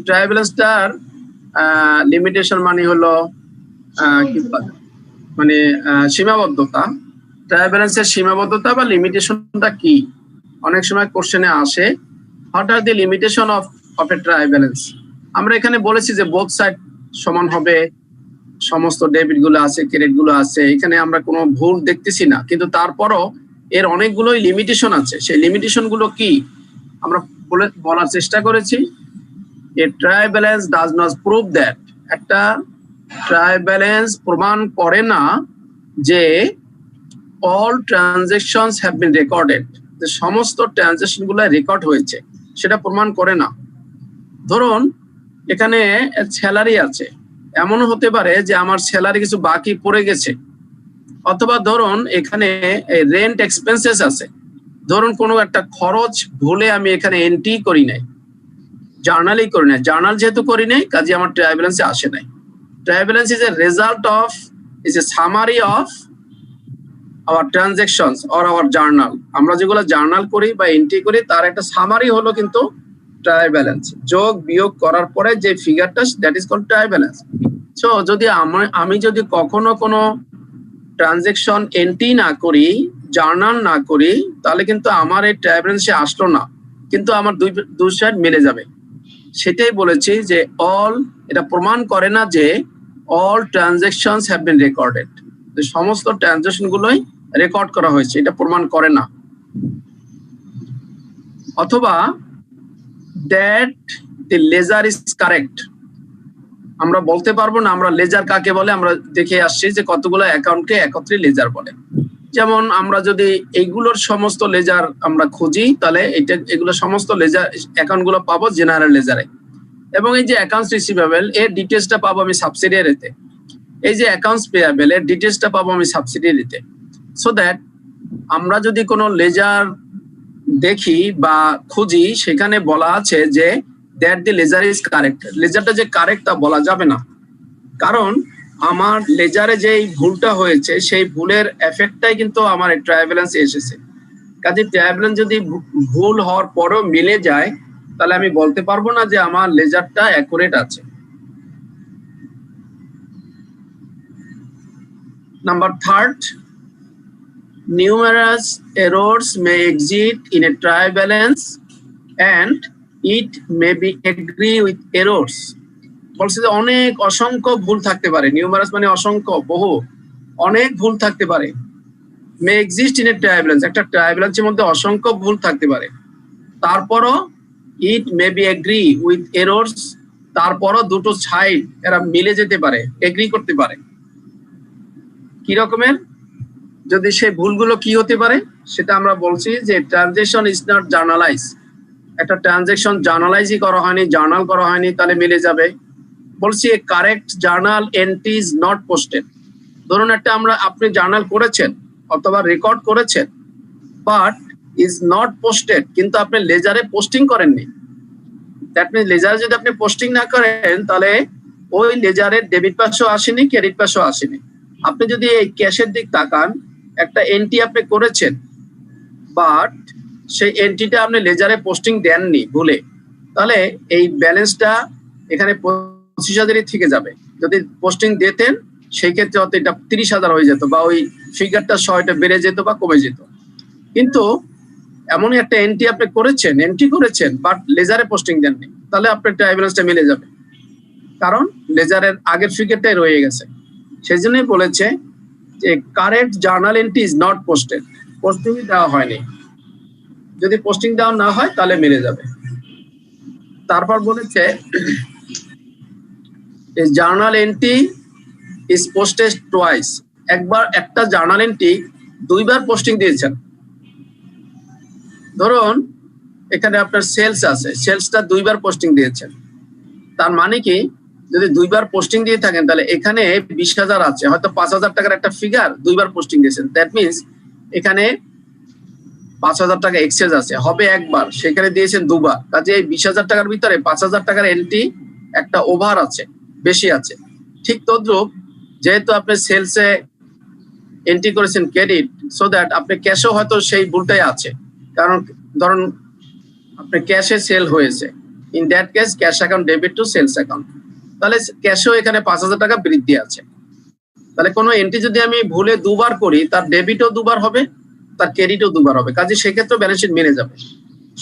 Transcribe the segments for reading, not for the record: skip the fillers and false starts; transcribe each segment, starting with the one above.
Trial ব্যালেন্সটার limitation মানে হলো মানে সীমাবদ্ধতা। ট্রায়াল ব্যালেন্সের সীমাবদ্ধতা বা লিমিটেশনটা কি? অনেক সময় কোশ্চেনে আসে, what are the limitation of A trial balance. আমরা এখানে বলেছি যে বোথ সাইড সমান হবে, সমস্ত ডেবিট গুলো আছে, ক্রেডিট গুলো আছে, এখানে আমরা কোনো ভুল দেখতেছি না, কিন্তু তারপরও এর অনেকগুলোই লিমিটেশন আছে। সেই লিমিটেশন গুলো কি আমরা বলার চেষ্টা করেছি। A trial balance does not prove that, একটা ট্রায়াল ব্যালেন্স প্রমাণ করে না যে all transactions have been recorded, যে সমস্ত ট্রানজাকশন গুলো রেকর্ড হয়েছে, সেটা প্রমাণ করে না। ধরুন এখানে স্যালারি আছে, এমনও হতে পারে যে আমার স্যালারি কিছু বাকি পড়ে গেছে, অথবা ধরুন এখানে রেন্ট এক্সপেন্সেস আছে, ধরুন কোনো একটা খরচ ভুলে আমি এখানে এন্ট্রি করি নাই, জার্নালই করি নাই, জার্নাল যেহেতু করি নাই কাজে আমার ট্রায়াল ব্যালেন্সে আসে নাই। Trial balance is a result of, is a summary of our transactions or hour journal. আমরা যেগুলো জার্নাল করি বা এন্ট্রি করি তার একটা সামারি হলো কিন্তু ট্রায়াল ব্যালেন্স, যোগ বিয়োগ করার পরে যে ফিগারটা, that is called trial balance. So যদি আমি যদি কখনো কোনো ট্রানজাকশন এন্ট্রি না করি, জার্নাল না করি, তাহলে কিন্তু আমার এই ট্রায়াল ব্যালেন্সে আসলো না, কিন্তু আমার দুই সাইড মিলে যাবে। সেটাই বলেছি যে অল, এটা প্রমাণ করে না যে all transactions have been recorded, সমস্ত ট্রানজাকশন গুলোই রেকর্ড করা হয়েছে, এটা প্রমাণ করে না। অথবা that the ledger is correct, আমরা বলতে পারবো না আমরা লেজার কাকে বলে, আমরা দেখে আসছি যে কতগুলো অ্যাকাউন্টকে একত্রে লেজার বলে। যেমন আমরা যদি এইগুলোর সমস্ত লেজার আমরা খুঁজি, তাহলে এগুলো সমস্ত লেজার অ্যাকাউন্ট গুলো পাবো জেনারেল লেজারে, এবং এই যে অ্যাকাউন্টস রিসিভেবল এর ডিটেলসটা পাবো আমি সাবসিডিয়ারিতে, এই যে অ্যাকাউন্টস পেয়াবল এর ডিটেলসটা পাবো আমি সাবসিডিয়ারিতে। সো দ্যাট আমরা যদি কোনো লেজার দেখি বা খুঁজি, সেখানে বলা আছে যে that the ledger is correct, লেজারটা যে কারেক্ট তা বলা যাবে না, কারণ আমার লেজারে যে ভুলটা হয়েছে সেই ভুলের এফেক্টটাই কিন্তু আমার ট্রায়াল ব্যালেন্সে এসেছে। কাজে ট্রায়াল ব্যালেন্স যদি ভুল হওয়ার পরেও মিলে যায়, তাহলে আমি বলতে পারবো না যে আমার লেজারটা অ্যাকুরেট আছে। Number 3, numerous errors may exist in a trial balance and it may be agree with errors. বলছে যে অনেক অসংখ্য ভুল থাকতে পারে, নিউমারাস মানে অসংখ্য, বহু, অনেক ভুল থাকতে পারে। May exist in a trial balance, একটা ট্রায়াল ব্যালেন্সের মধ্যে অসংখ্য ভুল থাকতে পারে, তারপরও it may be agree with errors, তারপরও দুটো সাইড এরা মিলে যেতে পারে, এগ্রি করতে পারে। কি রকমের? যদি সেই ভুলগুলো কি হতে পারে সেটা আমরা বলছি যে ট্রানজাকশন ইজ নট জার্নালাইজ, একটা ট্রানজাকশন জার্নালাইজই করা হয়নি, জার্নাল করা হয়নি, তাহলে মিলে যাবে। বলছি correct journal entry is not posted, ধরুন একটা আপনি জার্নাল করেছেন অথবা রেকর্ড করেছেন, বাট ইজ নট পোস্টেড, কিন্তু আপনি লেজারে পোস্টিং করেননি। দ্যাট মিনস লেজারে যদি আপনি পোস্টিং না করেন, তাহলে ওই লেজারের ডেবিট পাশও আসেনি, ক্রেডিট পাশও আসেনি। আপনি যদি এই ক্যাশের দিক তাকান, একটা এন্ট্রি আপনি করেছেন, বাট সেই এন্ট্রিটা আপনি লেজারে পোস্টিং দেননি ভুলে, তাহলে এই ব্যালেন্সটা এখানে 25,000-ই থেকে যাবে। যদি পোস্টিং দিতেন সেই ক্ষেত্রে হয়তো এটা 30,000 হয়ে যেত, বা ওই ফিগারটা 100টা বেড়ে যেত বা কমে যেত। কিন্তু এমনই একটা এন্ট্রি করেছেন বাট লেজারে পোস্টিং দেননি, তাহলে আপনার ট্রায়াল ব্যালেন্সটা মিলে যাবে, কারণ লেজারের আগের ফিগারটাই রয়ে গেছে। সেই জন্যই বলেছে যে correct journal entry is not posted, posting দেওয়া হয়নি, যদি পোস্টিং দেওয়া না হয় তাহলে মিলে যাবে। তারপর বলেছে journal entry is posted twice, একটা জার্নাল এন্ট্রি 2বার পোস্টিং দিয়েছেন। ধরুন এখানে আপনার সেলস আছে, সেলসটা 2বার পোস্টিং দিয়েছেন, তার মানে কি যদি 2বার পোস্টিং দিয়ে থাকেন তাহলে এখানে 20,000 আছে, হয়তো 5,000 টাকার একটা ফিগার 2বার পোস্টিং দিয়েছেন, দ্যাট মিনস এখানে 5,000 টাকা এক্সচেঞ্জ আছে, হবে একবার, সেখানে দিয়েছেন 2বার, কাজে এই 20,000 টাকার ভিতরে 5,000 টাকার এন্ট্রি একটা ওভার আছে, বেশি আছে। ঠিক তদ্রুপ যেহেতু আপনি সেলসে এন্ট্রি করেছেন ক্রেডিট, সো দ্যাট আপনি ক্যাশও হয়তো সেই ভুলটাই আছে, কারণ ধরুন আপনি ক্যাশে সেল হয়েছে, in that case cash account debit to sales account. তাহলে ক্যাশেও এখানে 5,000 টাকা বৃদ্ধি আছে। তাহলে কোনো এন্ট্রি যদি আমি ভুলে দুবার করি, তার ডেবিটও দুবার হবে, তার ক্রেডিটও দুবার হবে, কাজে সেক্ষেত্রে ব্যালেন্স শিট মেনে যাবে।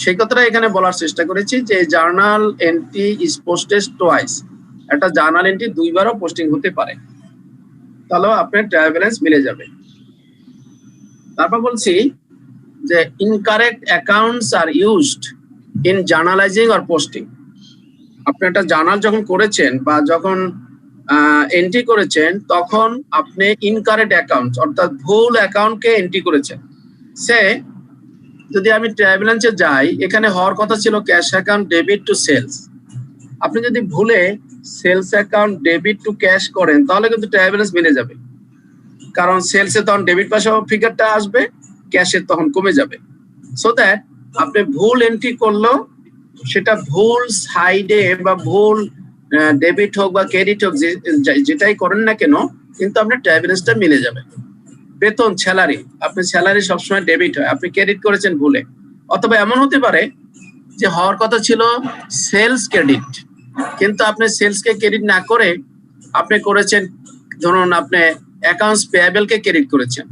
সেই কথাটা এখানে বলার চেষ্টা করেছি যে journal entry is posted twice, একটা জার্নাল এন্ট্রি দুইবারও পোস্টিং হতে পারে, তাহলেও আপনার ট্রায়াল ব্যালেন্স মিলে যাবে। তারপর বলছি যে incorrect accounts are used in journalising or posting. আপনি একটা জার্নাল যখন করেছেন বা যখন এন্ট্রি করেছেন, তখন আপনি ইনকারেক্ট অ্যাকাউন্ট অর্থাৎ ভুল অ্যাকাউন্টকে এন্ট্রি করেছেন। সে যদি আমি ট্রায়াল ব্যালেন্সে যাই, এখানে হওয়ার কথা ছিল cash account debit to sales. আপনি যদি ভুলে sales account debit to cash করেন, তাহলে কিন্তু ট্রায়াল ব্যালেন্স মিলে যাবে, কারণ সেলসে তখন ডেবিট পাশে ফিগারটা আসবে, ক্যাশের তখন কমে যাবে। সো দ্যাট আপনি ভুল এন্ট্রি করলেও সেটা ভুল সাইডে বা ভুল ডেবিট হোক বা ক্রেডিট হোক, যেটাই করেন না কেন, কিন্তু আপনার ট্রায়াল ব্যালেন্সটা মিলে যাবে। বেতন, স্যালারি, আপনি স্যালারি সবসময় ডেবিট হয়, আপনি ক্রেডিট করেছেন ভুলে। অথবা এমন হতে পারে যে হওয়ার কথা ছিল সেলস ক্রেডিট, কিন্তু আপনি সেলসকে ক্রেডিট না করে আপনি করেছেন, ধরুন আপনি অ্যাকাউন্টস পেয়েবল কে ক্রেডিট করেছেন,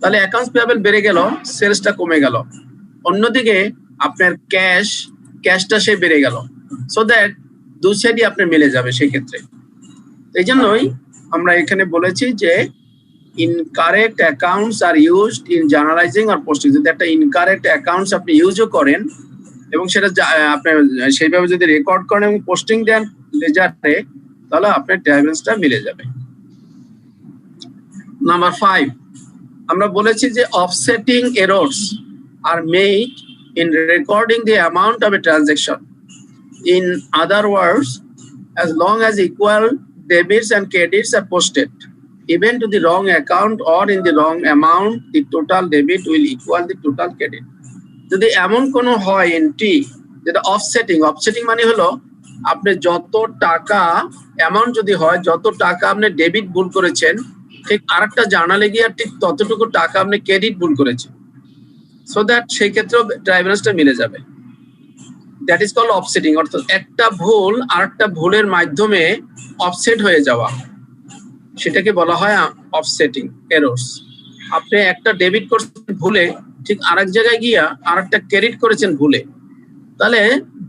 তাহলে অ্যাকাউন্টস পেয়েবল বেড়ে গেল, সেলসটা কমে গেল। অন্যদিকে আপনার ক্যাশটা সে বেড়ে গেল। সো দ্যাট দুই সাইডই আপনার মিলে যাবে সেই ক্ষেত্রে। এই জন্যই আমরা এখানে বলেছি যে incorrect accounts are used in journalising আর পোস্টিং। যদি একটা ইনকারেক্ট অ্যাকাউন্টস আপনি ইউজও করেন এবং সেটা আপনি সেইভাবে যদি রেকর্ড করেন এবং পোস্টিং দেন লেজারে, তাহলে আপনার ট্রায়াল ব্যালেন্সটা মিলে যাবে। নাম্বার 5, আমরা বলেছি যে offsetting errors are made in recording the amount of a transaction. In other words, as long as equal debits and credits are posted, even to the wrong account or in the wrong amount, the total debit will equal the total credit. যদি এমন কোনো হয় entry যেটা অফসেটিং মানে হলো আপনি যত টাকা অ্যামাউন্ট যদি হয়, যত টাকা আপনি ডেবিট ভুল করেছেন, ঠিক আরেকটা জার্নালে গিয়ে ঠিক ততটুকু টাকা আপনি ক্রেডিট ভুল করেছেন, সো দ্যাট সেই ক্ষেত্রেও ট্রায়াল ব্যালেন্সটা মিলে যাবে। দ্যাট ইজ কল্ড অফসেটিং, অর্থাৎ একটা ভুল আরেকটা ভুলের মাধ্যমে অফসেট হয়ে যাওয়া, সেটাকে বলা হয় অফসেটিং এরর্স। আপনি একটা ডেবিট করছেন ভুলে, ঠিক আরেক জায়গায় গিয়া আরেকটা ক্রেডিট করেছেন ভুলে, তাহলে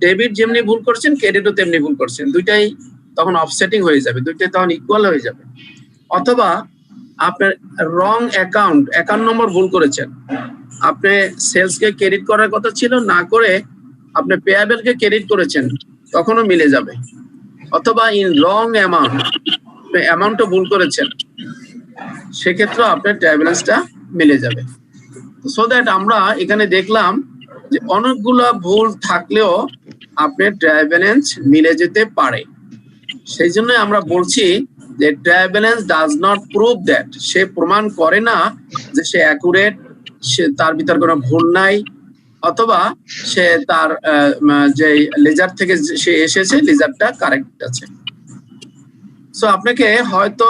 ডেবিট যেমনি ভুল করছেন, ক্রেডিটও তেমনি ভুল করছেন, দুইটাই তখন অফসেটিং হয়ে যাবে, দুইটাই তখন ইকুয়াল হয়ে যাবে। অথবা আপনার রং অ্যাকাউন্ট নম্বর ভুল করেছেন, আপনি সেলসকে ক্রেডিট করার কথা ছিল, না করে আপনি পেয়াবেলকে ক্রেডিট করেছেন, তখনও মিলে যাবে। অথবা ইন রং অ্যামাউন্টও ভুল করেছেন, সেক্ষেত্রে আপনার ট্রায়াল ব্যালেন্সটা মিলে যাবে। সো দ্যাট আমরা এখানে দেখলাম যে অনেকগুলো ভুল থাকলেও আপনার ট্রায়াল ব্যালেন্স মিলে যেতে পারে। সেই জন্য আমরা বলছি যে trial balance does not prove that, সে প্রমাণ করে না যে সে অ্যাকুরেট, সে তার ভিতর কোনো ভুল নাই, অথবা সে তার যে লেজার থেকে সে এসেছে লেজারটা কারেক্ট আছে। সো আপনাকে হয়তো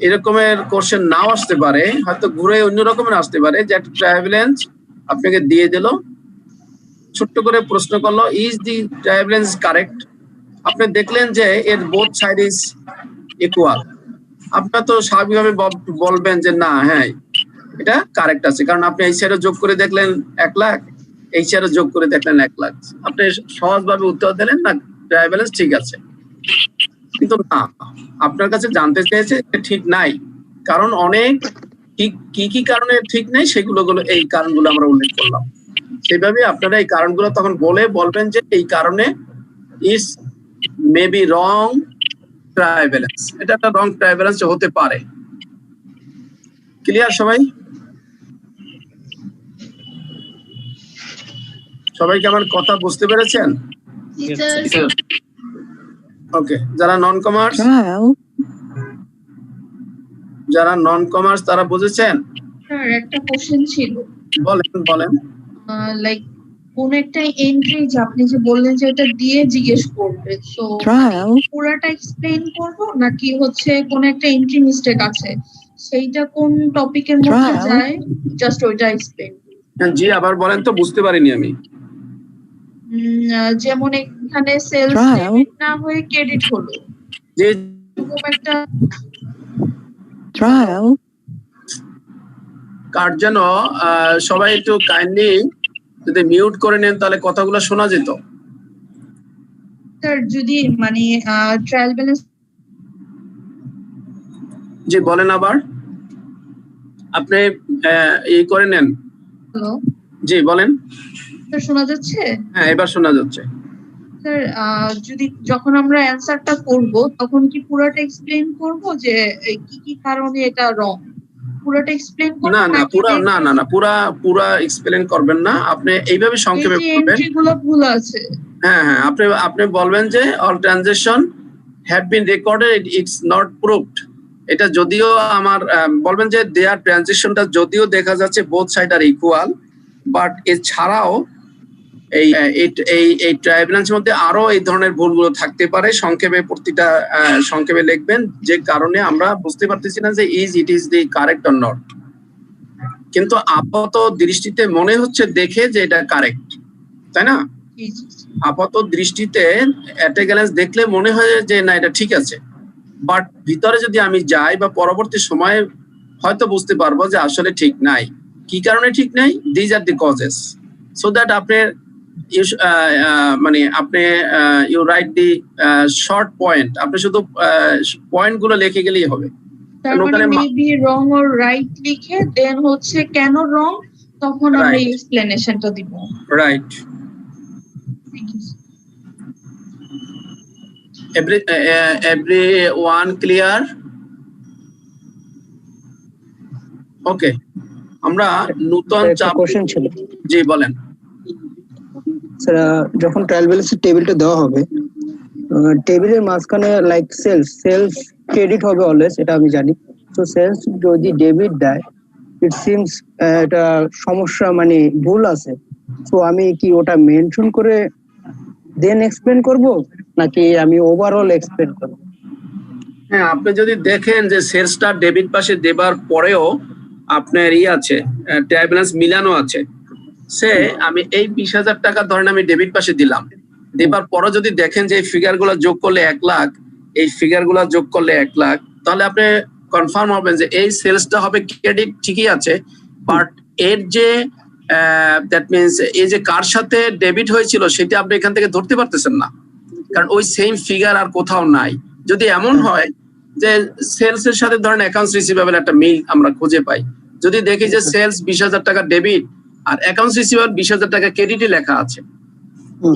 এরকমের কোশ্চেন নাও আসতে পারে, হয়তো ঘুরে অন্য রকমের আসতে পারে, যে একটা ট্রায়াল ব্যালেন্স আপনাকে দিয়ে দিল, ছোট্ট করে প্রশ্ন করলো, is the trial balance correct? আপনি দেখলেন যে এর বোথ সাইড ইজ ইকুয়াল, আপনার তো স্বাভাবিকভাবে বলবেন যে না, হ্যাঁ এটা কারেক্ট আছে, কারণ আপনি এই সাইডে যোগ করে দেখলেন 1 লাখ, এই সাইডে যোগ করে দেখলেন 1 লাখ, আপনি সহজভাবে উত্তর দিলেন না ট্রায়াল ব্যালেন্স ঠিক আছে। কিন্তু না, আপনার কাছে জানতে চেয়েছে ঠিক নাই, কারণ অনেক কি কারণে ঠিক নেই সেগুলো এই কারণগুলো আমরা উল্লেখ করলাম। সেইভাবে আপনারা এই কারণগুলো তখন বলবেন যে এই কারণে is maybe wrong trial balance, এটা একটা রং ট্রায়াল ব্যালেন্স হতে পারে। ক্লিয়ার সবাই? সবাই কি আমার কথা বুঝতে পেরেছেন? ওকে, যারা নন কমার্স তারা বুঝেছেন? স্যার একটা কোশ্চেন ছিল। বলেন। লাইক কোন একটা এন্ট্রি যে আপনি যে বললেন যে এটা দিয়ে জিজ্ঞেস করবে, সো পুরোটা এক্সপ্লেইন করব নাকি হচ্ছে কোন একটা এন্ট্রি মিস্টেক আছে সেইটা কোন টপিকের মধ্যে যায়, জাস্ট ওইটা এক্সপ্লেইন? জি, আবার বলেন তো, বুঝতে পারিনি আমি। যেমন এখানে সেলস ডেবিট না হয়ে ক্রেডিট হলো, যে এরকম একটা কার যেন সবাই একটু কাইন্ডলি যদি মিউট করে নেন তাহলে কথাগুলো শোনা যেত। স্যার যদি মানে ট্রায়াল ব্যালেন্স, জি বলেন আবার, আপনি এই করে নেন। হ্যালো জি বলেন। স্যার শোনা যাচ্ছে? হ্যাঁ এবার শোনা যাচ্ছে। স্যার যদি যখন আমরা অ্যানসারটা করব তখন কি পুরোটা এক্সপ্লেইন করব যে কি কি কারণে এটা রং, পুরোটা এক্সপ্লেইন করব না না নাকি পুরা না না না পুরা এক্সপ্লেইন করবেন না, আপনি এইভাবে সংক্ষেপে বলবেন। এন্ট্রিগুলো ভুল আছে। হ্যাঁ হ্যাঁ আপনি বলবেন যে all transaction have been recorded, it's not proved. এটা যদিও আমার বলবেন যে দেয়ার ট্রানজাকশনটা যদিও দেখা যাচ্ছে both side are equal, but এছাড়াও এই এই ট্রায়াল মধ্যে আরো এই ধরনের ভুলগুলো থাকতে পারে। সংক্ষেপে প্রতিটা সংক্ষেপে লিখবেন, যে কারণে আমরা বুঝতে পারতেছি না যে it is the correct or not, কিন্তু আপাতত দৃষ্টিতে মনে হচ্ছে দেখে যে এটা কারেক্ট, তাই না? আপাতত দৃষ্টিতে অ্যাট এ গ্ল্যান্স দেখলে মনে হয় যে না এটা ঠিক আছে, বাট ভিতরে যদি আমি যাই বা পরবর্তী সময়ে হয়তো বুঝতে পারবো যে আসলে ঠিক নাই। কি কারণে ঠিক নাই? These are the causes, so that আপনি মানে আপনি you write the short point, আপনি শুধু পয়েন্ট গুলো লিখে গেলেই হবে। তার মানে মেবি রং অর রাইট লিখে দেন হচ্ছে কেন রং, তখন আমরা এক্সপ্লেনেশনটা দিব। রাইট। everyone clear? ওকে, আমরা নতুন কোশ্চেন ছিল। জি বলেন। স্যার যখন ট্রায়াল ব্যালেন্সের টেবিলটা দেওয়া হবে, টেবিলের মাঝখানে লাইক সেলস ক্রেডিট হবে অলওয়েজ, এটা আমি জানি। তো সেলস যদি ডেবিট দেয়, ইট সিমস এটা সমস্যা, মানে ভুল আছে। তো আমি কি ওটা মেনশন করে দেন এক্সপ্লেন করব নাকি আমি ওভারঅল এক্সপ্লেন করব? হ্যাঁ, আপনি যদি দেখেন যে সেলসটা ডেবিট পাশে দেবার পরেও আপনার আছে ট্রায়াল ব্যালেন্স মিলানো আছে, সে আমি এই 20,000 টাকা ধরেন আমি ডেবিট পাশে দিলাম, দেবার পরও যদি দেখেন যে এই ফিগারগুলো যোগ করলে 1 লাখ, এই ফিগারগুলো যোগ করলে 1 লাখ, তাহলে আপনি কনফার্ম হবেন যে এই সেলসটা হবে ক্রেডিট, ঠিকই আছে, বাট এর যে দ্যাট মিনস এই যে কার সাথে ডেবিট হয়েছিল সেটা আপনি এখান থেকে ধরতে পারতেছেন না, কারণ ওই সেম ফিগার আর কোথাও নাই। যদি এমন হয় যে সেলস এর সাথে ধরেন অ্যাকাউন্টস রিসিভেবল একটা মিল আমরা খুঁজে পাই, যদি দেখি যে সেলস 20,000 টাকা ডেবিট আর অ্যাকাউন্টস রিসিভেবল 20,000 টাকা ক্রেডিটে লেখা আছে,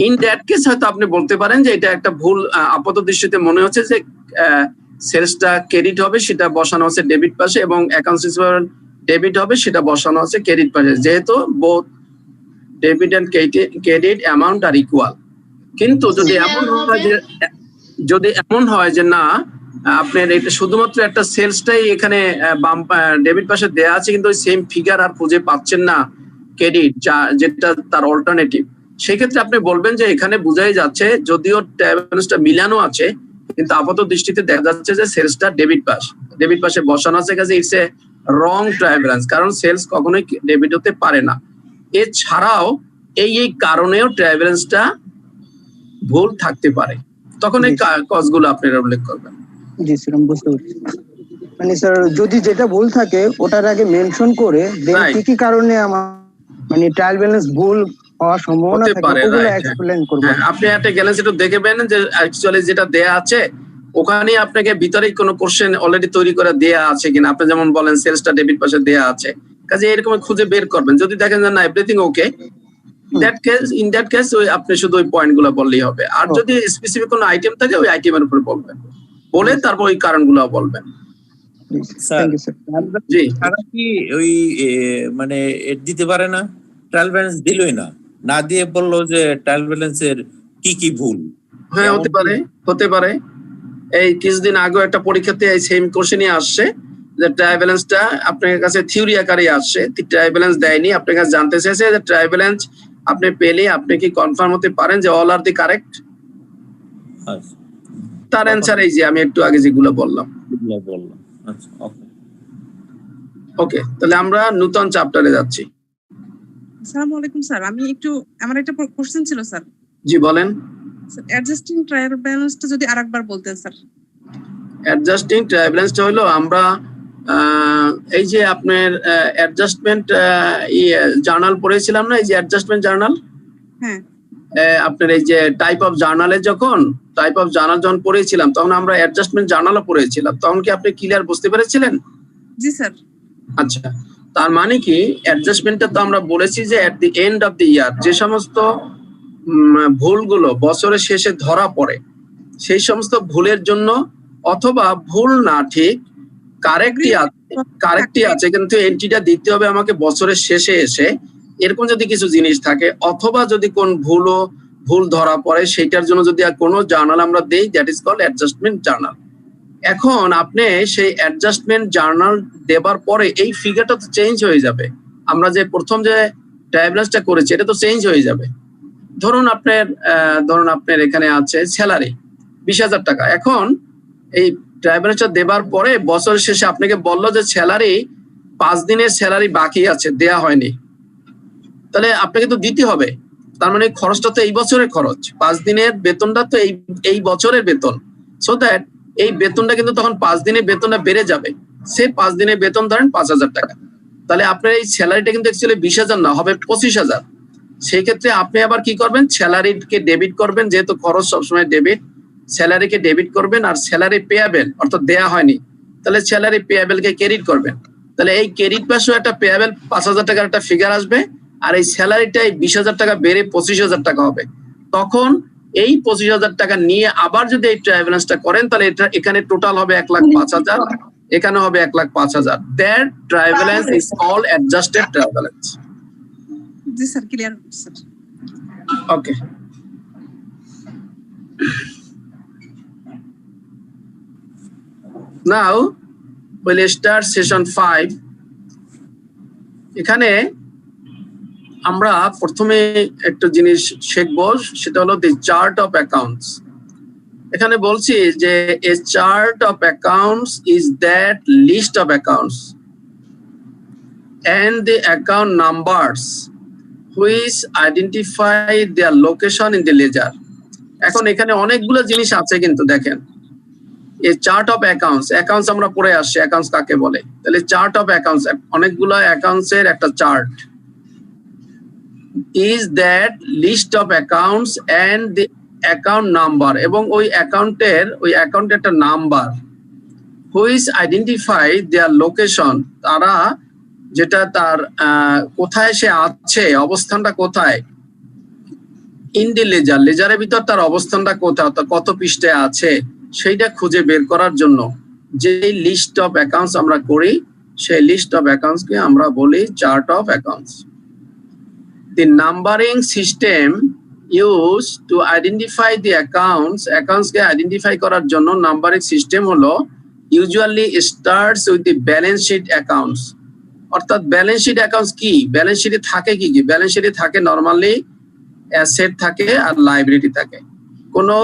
ইন দ্যাট কেস হয়তো আপনি বলতে পারেন যে এটা একটা ভুল। আপাত দৃষ্টিতে মনে হচ্ছে যে সেলসটা ক্রেডিট হবে, সেটা বসানো আছে ডেবিট পাশে, এবং অ্যাকাউন্টস রিসিভেবল ডেবিট হবে, সেটা বসানো আছে ক্রেডিট পাশে, যেহেতু both debit and credit amount are equal. কিন্তু যদি এমন হয় যে না আপনার এটা শুধুমাত্র একটা সেলসটাই এখানে ডেবিট পাশে দেয়া আছে, কিন্তু ওই সেম ফিগার আর খুঁজে পাচ্ছেন না ক্রেডিট, যেটা তার অল্টারনেটিভ, সেক্ষেত্রে আপনি বলবেন যে এখানে বোঝাই যাচ্ছে যদিও ট্রায়ালটা মিলানো আছে, কিন্তু আপাত দৃষ্টিতে দেখা যাচ্ছে যে সেলসটা ডেবিট পাশে বসানো আছে, কাজে ইটস এ রং ট্রায়াল, কারণ সেলস কখনোই ডেবিট হতে পারে না। এছাড়াও এই কারণেও ট্রায়ালটা ভুল থাকতে পারে, তখন এই কজগুলো আপনারা উল্লেখ করবেন। জি স্যার, আমি বুঝতে পারছি। মানে স্যার যদি যেটা ভুল থাকে ওটার আগে মেনশন করে দেন কি কি কারণে আমার মানে ট্রায়াল ব্যালেন্স ভুল হওয়ার সম্ভাবনা থাকে ওগুলো এক্সপ্লেইন করব। আপনি একটা গ্যালেন্স একটু দেখে বেন যে অ্যাকচুয়ালি যেটা দেয়া আছে ওখানেই আপনাকে ভিতরেই কোনো কোশ্চেন অলরেডি তৈরি করে দেয়া আছে কিনা, আপনি যেমন বলেন সেলসটা ডেবিট পাশে দেয়া আছে, কাজে এরকম খুঁজে বের করবেন। যদি দেখেন যে না everything okay, in that case ওই আপনি শুধু ওই পয়েন্টগুলো বললেই হবে। আর যদি স্পেসিফিক কোনো আইটেম থাকে ওই আইটেমের উপর বলবেন, বলে তারপর ওই কারণগুলো বলবেন। জি, তারা কি ওই মানে দিতে পারে না? ট্রায়াল ব্যালেন্স দিলই না দিয়ে বললো যে ট্রায়াল ব্যালেন্সের কি কি ভুল। হ্যাঁ হতে পারে। এই কিছুদিন আগে একটা পরীক্ষাতে এই সেম কোশ্চেনই আসছে যে ট্রায়াল ব্যালেন্সটা আপনার কাছে থিওরি আকারে আসছে, ট্রায়াল ব্যালেন্স দেয়নি, আপনার কাছে জানতে চাইছে যে ট্রায়াল ব্যালেন্স আপনি পেলে আপনি কি কনফার্ম হতে পারেন যে অল আর দি কারেক্ট? তার অ্যানসার এই যে আমি একটু আগে যেগুলো বললাম। আচ্ছা, ওকে, তাহলে আমরা নতুন চ্যাপ্টারে যাচ্ছি। আসসালামু আলাইকুম স্যার, আমি একটু আমার একটা কোশ্চেন ছিল স্যার। জি বলেন। অ্যাডজাস্টিং ট্রায়াল ব্যালেন্সটা যদি আরেকবার বলতেন স্যার। অ্যাডজাস্টিং ট্রায়াল ব্যালেন্সটা হলো আমরা এই যে আপনার অ্যাডজাস্টমেন্ট জার্নাল পড়েছিলাম না, এই যে অ্যাডজাস্টমেন্ট জার্নাল, হ্যাঁ আপনার এই যে টাইপ অফ জার্নালে যখন পড়েছিলাম তখন আমরা অ্যাডজাস্টমেন্ট জার্নালও পড়েছিলাম, তখন কি আপনি ক্লিয়ার বুঝতে পেরেছিলেন? জি স্যার। আচ্ছা, তার মানে কি অ্যাডজাস্টমেন্টটা তো আমরা বলেছি যে এট দি এন্ড অফ দি ইয়ার যে সমস্ত ভুলগুলো বছরের শেষে ধরা পড়ে সেই সমস্ত ভুলের জন্য, অথবা ভুল না ঠিক কারেক্টই আছে কিন্তু এন্ট্রিটা দিতে হবে আমাকে বছরের শেষে এসে, এরকম যদি কিছু জিনিস থাকে, অথবা যদি কোন ভুল ধরা পড়ে সেইটার জন্য যদি কোনো জার্নাল আমরা দেই, that is called adjustment journal. এখন আপনি সেই অ্যাডজাস্টমেন্ট জার্নাল দেবার পরে এই ফিগারটা তো চেঞ্জ হয়ে যাবে। আমরা যে প্রথম যে ট্রায়াল ব্যালেন্সটা করেছি এটা তো চেঞ্জ হয়ে যাবে। ধরুন আপনার এখানে আছে স্যালারি 20,000 টাকা। এখন এই ট্রায়াল ব্যালেন্সটা দেবার পরে বছরের শেষে আপনাকে বললো যে স্যালারি 5 দিনের স্যালারি বাকি আছে, দেয়া হয়নি, তাহলে আপনাকে তো দিতে হবে। তার মানে খরচটা তো এই বছরের খরচ, 5 দিনের বেতনটা তো এই বছরের বেতন, সো দ্যাট এই বেতনটা কিন্তু তখন 5 দিনের বেতনটা বেড়ে যাবে। সে 5 দিনের বেতন ধরেন 5,000 টাকা, তাহলে আপনার এই স্যালারিটা কিন্তু অ্যাকচুয়ালি 20,000 না, হবে 25,000। সেই ক্ষেত্রে আপনি আবার কি করবেন, স্যালারিকে ডেবিট করবেন, যেহেতু খরচ সবসময় ডেবিট, স্যালারিকে ডেবিট করবেন, আর স্যালারি পেয়াবেল অর্থাৎ দেয়া হয়নি তাহলে স্যালারি পেয়াবেলকে ক্রেডিট করবেন। তাহলে এই ক্রেডিট পাশেও একটা পেয়াবেল 5,000 টাকার একটা ফিগার আসবে, আর এই স্যালারিটা 20,000 টাকা বেড়ে 25,000 টাকা হবে। তখন এই 25,000 টাকা নিয়ে আবার যদি এই ট্রায়াল ব্যালেন্সটা করেন তাহলে এটা এখানে টোটাল হবে 1,05,000, এখানে হবে 1,05,000। That trial balance is called adjusted trial balance. জি sir, clear sir. Okay, now we'll start session 5. এখানে আমরা প্রথমে একটা জিনিস শিখবো, সেটা হলো দি চার্ট অফ অ্যাকাউন্টস। এখানে বলছি যে a chart of accounts is that list of accounts and the account numbers which identify their location in the ledger. এখন এখানে অনেকগুলো জিনিস আছে কিন্তু দেখেন, এই চার্ট অফ অ্যাকাউন্টস আমরা পড়ে আসছি অ্যাকাউন্টস কাকে বলে। তাহলে চার্ট অফ অ্যাকাউন্টস, অনেকগুলো অ্যাকাউন্টস এর একটা chart. Is that list of accounts and the account number, এবং ওই অ্যাকাউন্টের একটা number, which identify their location, তারা যেটা তার কোথায় সে আছে, অবস্থানটা কোথায়, ইন দি লেজারের ভিতর তার অবস্থানটা কোথায়, কত পৃষ্ঠায় আছে সেইটা খুঁজে বের করার জন্য যে লিস্ট অফ অ্যাকাউন্টস আমরা করি, সেই লিস্ট অফ অ্যাকাউন্টস কে আমরা বলি chart of accounts. The numbering system use to identify the accounts কে আইডেন্টিফাই করার জন্য নাম্বারিং সিস্টেম হলো usually starts with the balance sheet accounts. অর্থাৎ ব্যালেন্স শিট অ্যাকাউন্টস কি, ব্যালেন্স শিটে থাকে কি, ব্যালেন্স শিটে থাকে নরমালি অ্যাসেট থাকে আর লাইবিলিটি থাকে, কোনো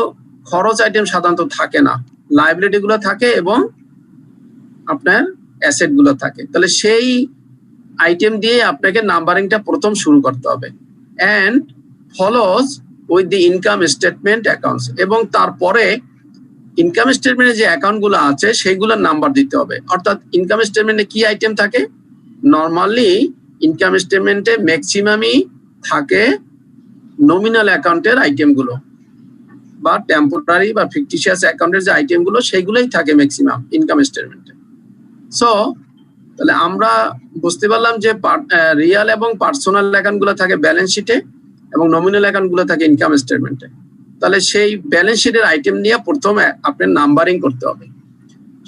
খরচ আইটেম সাধারণত থাকে না, লাইবিলিটি গুলো থাকে এবং আপনার অ্যাসেট গুলো থাকে। তাহলে সেই আইটেম দিয়ে আপনাকে নাম্বারিংটা প্রথম শুরু করতে হবে, and follows with the income statement accounts, এবং তারপরে ইনকাম স্টেটমেন্টে যে অ্যাকাউন্ট গুলো আছে সেইগুলোর নাম্বার দিতে হবে। অর্থাৎ ইনকাম স্টেটমেন্টে কি আইটেম থাকে, নর্মালি ইনকাম স্টেটমেন্টে ম্যাক্সিমামই থাকে নমিনাল অ্যাকাউন্টের আইটেম গুলো, বা টেম্পোরারি বা ফিকটিশিয়াস অ্যাকাউন্টের যে আইটেম গুলো সেইগুলোই থাকে ম্যাক্সিমাম ইনকাম স্টেটমেন্টে। সো তাহলে আমরা বুঝতে পারলাম যে রিয়াল এবং পার্সোনাল অ্যাকাউন্ট গুলো থাকে ব্যালেন্স শিটে এবং নমিনাল অ্যাকাউন্ট গুলো থাকে ইনকাম স্টেটমেন্টে। তাহলে সেই ব্যালেন্স শিটের আইটেম নিয়ে প্রথমে আপনার নাম্বারিং করতে হবে,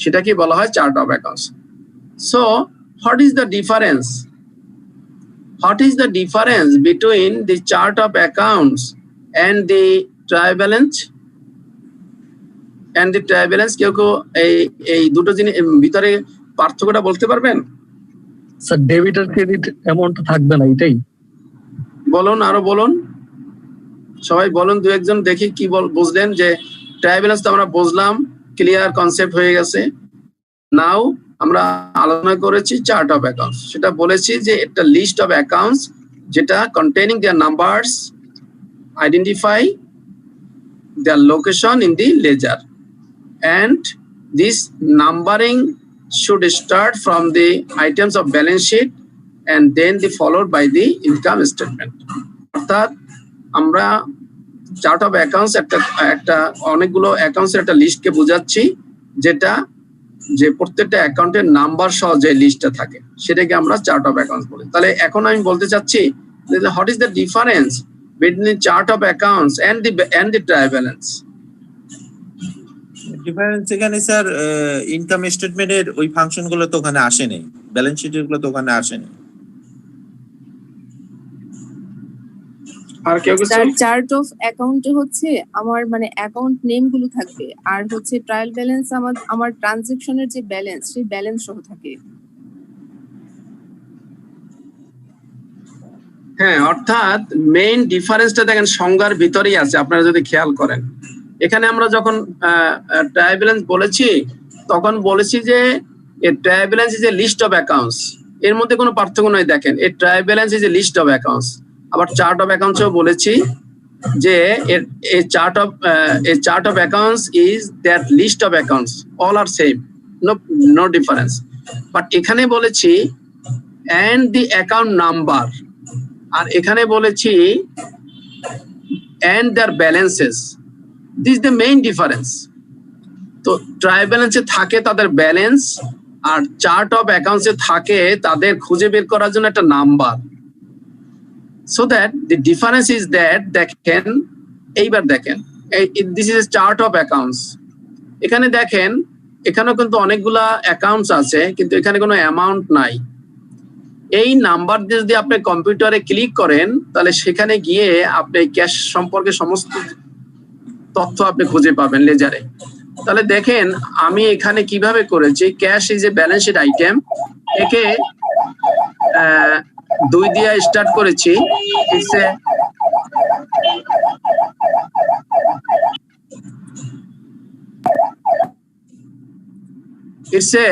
সেটা কি বলা হয় chart of accounts. So what is the difference between the chart of accounts and the trial balance কেউ এই দুটো জিনিস ভিতরে পার্থক্যটা বলতে পারবেন? স্যার ডেবিট আর ক্রেডিট অ্যামাউন্ট থাকবে না, এটাই বলুন, আরো বলুন, সবাই বলুন, দু একজন দেখি কি বুঝলেন। যে ট্রায়াল ব্যালেন্স তো আমরা বুঝলাম, ক্লিয়ার কনসেপ্ট হয়ে গেছে। নাও আমরা আলোচনা করেছি চার্ট অফ অ্যাকাউন্টস, সেটা বলেছি যে একটা লিস্ট অফ অ্যাকাউন্টস যেটা containing their numbers identify their location in the ledger, and this numbering should start from the items of balance sheet and then the followed by the income statement. অর্থাৎ আমরা chart of accounts একটা অনেকগুলো অ্যাকাউন্টসের একটা লিস্টকে বোঝাচ্ছি, যেটা যে প্রত্যেকটা অ্যাকাউন্টের নাম্বার সহ যে লিস্টটা থাকে সেটাকে আমরা চার্ট অফ অ্যাকাউন্টস বলি। তাহলে এখন আমি বলতে চাচ্ছি what is the difference between chart of accounts and the trial balance? Difference এখানে স্যার ইনকাম স্টেটমেন্টের ওই ফাংশন গুলো তো ওখানে আসেনি, ব্যালেন্স শিটের গুলো তো ওখানে আসেনি। আর কেউ কিছু? চার্ট অফ অ্যাকাউন্টে হচ্ছে আমার মানে অ্যাকাউন্ট নেম গুলো থাকবে, আর হচ্ছে ট্রায়াল ব্যালেন্স আমার ট্রানজাকশনের যে ব্যালেন্স সেই ব্যালেন্স সহ থাকে। হ্যাঁ, অর্থাৎ মেইন ডিফারেন্সটা দেখেন সংজ্ঞার ভিতরেই আছে, আপনারা যদি খেয়াল করেন। এখানে আমরা যখন ট্রায়াল ব্যালেন্স বলেছি তখন বলেছি যে a trial balance is a list of accounts, এর মধ্যে কোনো পার্থক্য নয়। দেখেন a trial balance is a list of accounts. আবার চার্ট অফ অ্যাকাউন্টসও বলেছি যে a chart of accounts is that list of accounts, all are same, no difference. But এখানে বলেছি এন্ড দি অ্যাকাউন্ট নাম্বার, আর এখানে বলেছি and their balances. This the main difference. তো ট্রায়াল ব্যালেন্সে থাকে তাদের ব্যালেন্স, আর চার্ট অফ অ্যাকাউন্টসে থাকে তাদের খুঁজে বের করার জন্য একটা number. So that the difference is that দেখেন এইবার দেখেন this is a chart of accounts. এখানে দেখেন এখানেও কিন্তু অনেকগুলা অ্যাকাউন্টস আছে, কিন্তু এখানে কোনো অ্যামাউন্ট নাই। এই নাম্বার দিয়ে যদি আপনি কম্পিউটারে ক্লিক করেন তাহলে সেখানে গিয়ে আপনি ক্যাশ সম্পর্কে সমস্ত তথ্য আপনি খুঁজে পাবেন লেজারে। তাহলে দেখেন আমি এখানে কিভাবে করেছি, cash is a balance sheet item, একে 2 দিয়ে স্টার্ট করেছি। It's a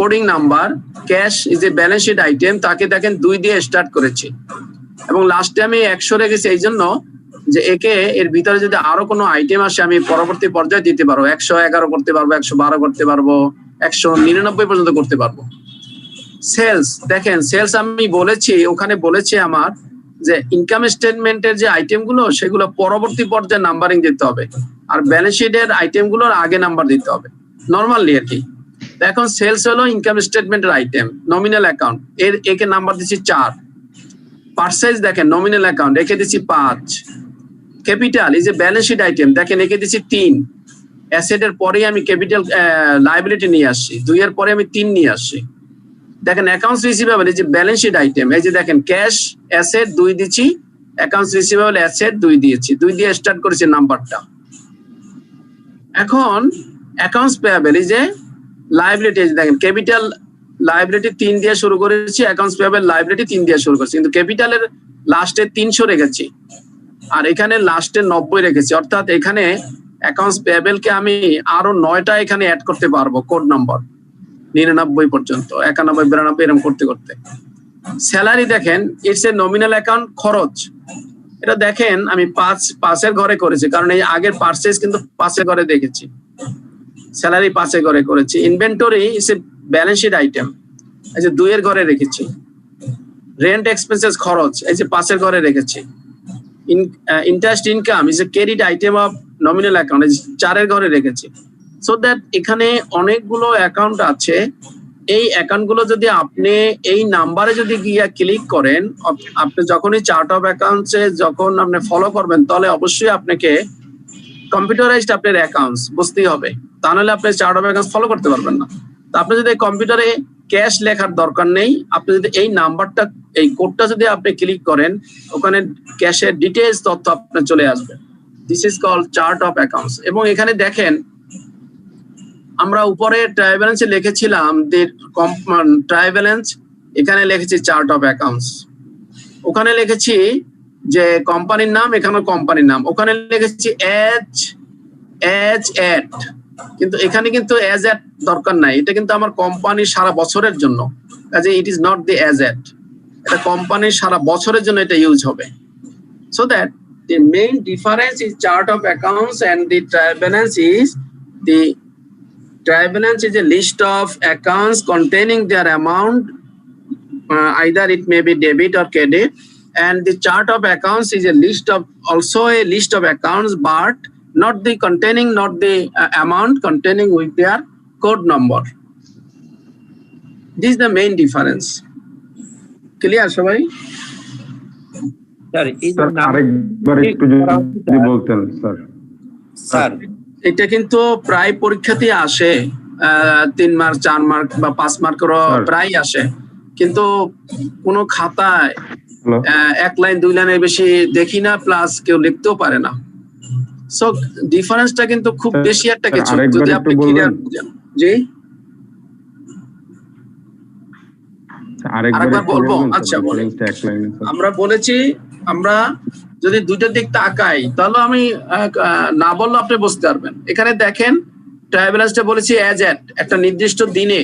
coding number, cash is a balance sheet item, তাকে দেখেন 2 দিয়ে স্টার্ট করেছি এবং লাস্টে আমি 100 রেখেছি এই জন্য যে একে এর ভিতরে যদি আরো কোনো আইটেম আসে আমি পরবর্তী পর্যায়ে দিতে পারবো, 111 করতে পারবো, 112 করতে পারবো, 199 পর্যন্ত করতে পারবো। সেলস দেখেন, সেলস আমি বলেছি ওখানে বলেছি আমার যে ইনকাম স্টেটমেন্টের যে আইটেম গুলো সেগুলো পরবর্তী পর্যায়ে নাম্বারিং দিতে হবে, আর ব্যালেন্স শিটের আইটেম গুলোর আগে নাম্বার দিতে হবে নরমালি আর কি। এখন সেলস হলো ইনকাম স্টেটমেন্টের আইটেম, নমিনাল অ্যাকাউন্ট, একে নাম্বার দিচ্ছি 4। পারচেজ দেখেন নমিনাল অ্যাকাউন্ট, একে দিচ্ছি 5। Capital is a balance sheet item, দেখেন একে দিচ্ছি 3। অ্যাসেটের পরে আমি ক্যাপিটাল লায়াবিলিটি নিয়ে আসছি, 2 এর পরে আমি 3 নিয়ে আসছি। দেখেন অ্যাকাউন্টস রিসিভেবল এই যে ব্যালেন্স শিট আইটেম, এই যে দেখেন ক্যাশ অ্যাসেট 2 দিচ্ছি, অ্যাকাউন্টস রিসিভেবল অ্যাসেট 2 দিয়েছি, 2 দিয়ে স্টার্ট করেছি নাম্বারটা। এখন অ্যাকাউন্টস পেয়েবল এই যে লায়াবিলিটি, দেখেন ক্যাপিটাল লায়াবিলিটি 3 দিয়ে শুরু করেছি, অ্যাকাউন্টস পেয়েবল লায়াবিলিটি 3 দিয়ে শুরু করেছি, কিন্তু ক্যাপিটালের লাস্টে 300 রেখেছি আর এখানে লাস্টে 90 রেখেছি। অর্থাৎ এখানে অ্যাকাউন্টস পেয়েবল কে আমি আরো 9টা এখানে অ্যাড করতে পারবো, কোড নাম্বার 99 পর্যন্ত, 91, 92 এরকম করতে করতে। স্যালারি দেখেন ইটস এ নমিনাল অ্যাকাউন্ট, খরচ এটা দেখেন আমি 5 ঘরে করেছি, কারণ এই আগের পারচেজ কিন্তু 5 ঘরে দেখেছি, স্যালারি 5 ঘরে করেছি। Inventory it's a balance sheet item, এই যে 2 ঘরে রেখেছি। রেন্ট এক্সপেন্সেস খরচ এই যে 5 ঘরে রেখেছি। Interest income is A credit item of nominal account, 4 ঘরে রেখেছি। সো দ্যাট এখানে অনেকগুলো অ্যাকাউন্ট আছে, এই অ্যাকাউন্ট গুলো যদি আপনি এই নাম্বারে যদি গিয়ে ক্লিক করেন, আপনি যখনই চার্ট অফ অ্যাকাউন্টসে যখন আপনি ফলো করবেন তাহলে অবশ্যই আপনাকে কম্পিউটারাইজড আপনার অ্যাকাউন্টস বুঝতেই হবে, তা নাহলে আপনি চার্ট অফ অ্যাকাউন্টস ফলো করতে পারবেন না। তো আপনি যদি কম্পিউটারে ক্যাশ লেখার দরকার নেই, আপনি যদি এই নাম্বারটা এই কোডটা যদি আপনি ক্লিক করেন ওখানে ক্যাশের ডিটেইলস তথ্য আপনার চলে আসবে। This is called chart of accounts. এবং এখানে দেখেন আমরা উপরে ট্রায়াল ব্যালেন্সে লিখেছিলাম ট্রায়াল ব্যালেন্স, এখানে লিখেছি চার্ট অফ অ্যাকাউন্টস। ওখানে লিখেছি যে কোম্পানির নাম, এখানে কোম্পানির নাম, ওখানে লিখেছি এজ এট, কিন্তু এখানে কিন্তু এজ এট দরকার নাই, এটা কিন্তু আমার কোম্পানির সারা বছরের জন্য, কাজে it is not the age at, এটা কোম্পানির সারা বছরের জন্য এটা ইউজ হবে। So that The main difference is chart of accounts and the trial balance is the trial balance is a list of accounts containing their amount, either it may be debit or credit, and the chart of accounts is a list of also a list of accounts, but not the amount containing with their code number. This is the main difference. Clear, সবাই? Sir এই sir আরেকবার একটু যদি বলতেন sir. Sir এটা কিন্তু প্রায় পরীক্ষাতে আসে, 3 মার্ক 4 মার্ক বা 5 মার্কেরও প্রায় আসে, কিন্তু কোনো খাতায় 1 লাইন 2 লাইনের বেশি দেখি না, প্লাস কেউ লিখতেও পারে না। সো ডিফারেন্সটা কিন্তু খুব বেশি একটা কিছু, যদি আপনি ক্লিয়ার বুঝেন। জি আরেকবার বলবো? আচ্ছা বলেন। আমরা বলেছি আমরা যদি দুইটা দিক তাকাই তাহলে আমি না বললে আপনি বুঝতে পারবেন। এখানে দেখেন ট্রায়াল ব্যালেন্সটা বলেছি অ্যাজ এট একটা নির্দিষ্ট দিনে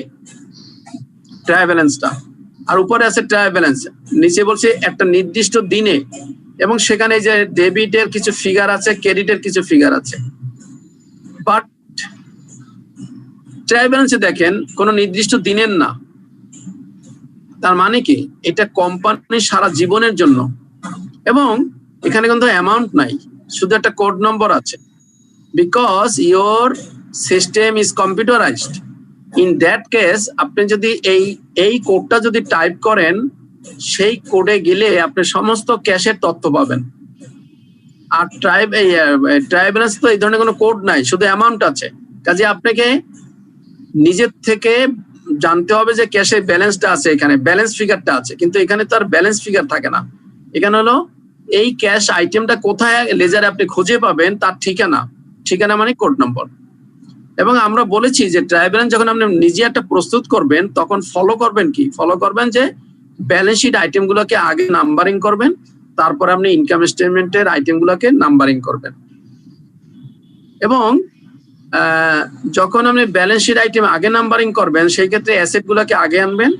ট্রায়াল ব্যালেন্সটা, আর উপরে আছে ট্রায়াল ব্যালেন্স, নিচে বলছে একটা নির্দিষ্ট দিনে, এবং সেখানে যে ডেবিটের কিছু ফিগার আছে, ক্রেডিটের কিছু ফিগার আছে। বাট ট্রায়াল ব্যালেন্সে দেখেন কোনো নির্দিষ্ট দিনের না, তার মানে কি এটা কোম্পানির সারা জীবনের জন্য, এবং এখানে কিন্তু অ্যামাউন্ট নাই, শুধু একটা কোড নম্বর আছে, because your system is computerised. In that case আপনি যদি এই কোডটা যদি টাইপ করেন, সেই কোডে গেলে আপনি সমস্ত ক্যাশের তথ্য পাবেন। আর ট্রায়াল ব্যালেন্স তো এই ধরনের কোনো কোড নাই, শুধু অ্যামাউন্ট আছে। কাজে আপনাকে নিজের থেকে জানতে হবে যে ক্যাশে ব্যালেন্সটা আছে, এখানে ব্যালেন্স ফিগারটা আছে, কিন্তু এখানে তো আর ব্যালেন্স ফিগার থাকে না। এখানে হলো এই ক্যাশ আইটেমটা কোথায় লেজারে আপনি খুঁজে পাবেন তার ঠিকানা মানে কোড নম্বর। এবং আমরা বলেছি যে ট্রায়াল ব্যালেন্স যখন আপনি নিজে একটা প্রস্তুত করবেন তখন ফলো করবেন যে ব্যালেন্স শিট আইটেম গুলোকে আগে নাম্বারিং করবেন, তারপর আপনি ইনকাম স্টেটমেন্টের আইটেম গুলোকে নাম্বারিং করবেন। এবং যখন আপনি ব্যালেন্স শিট আইটেম আগে নাম্বারিং করবেন, সেই ক্ষেত্রে অ্যাসেট গুলোকে আগে আনবেন,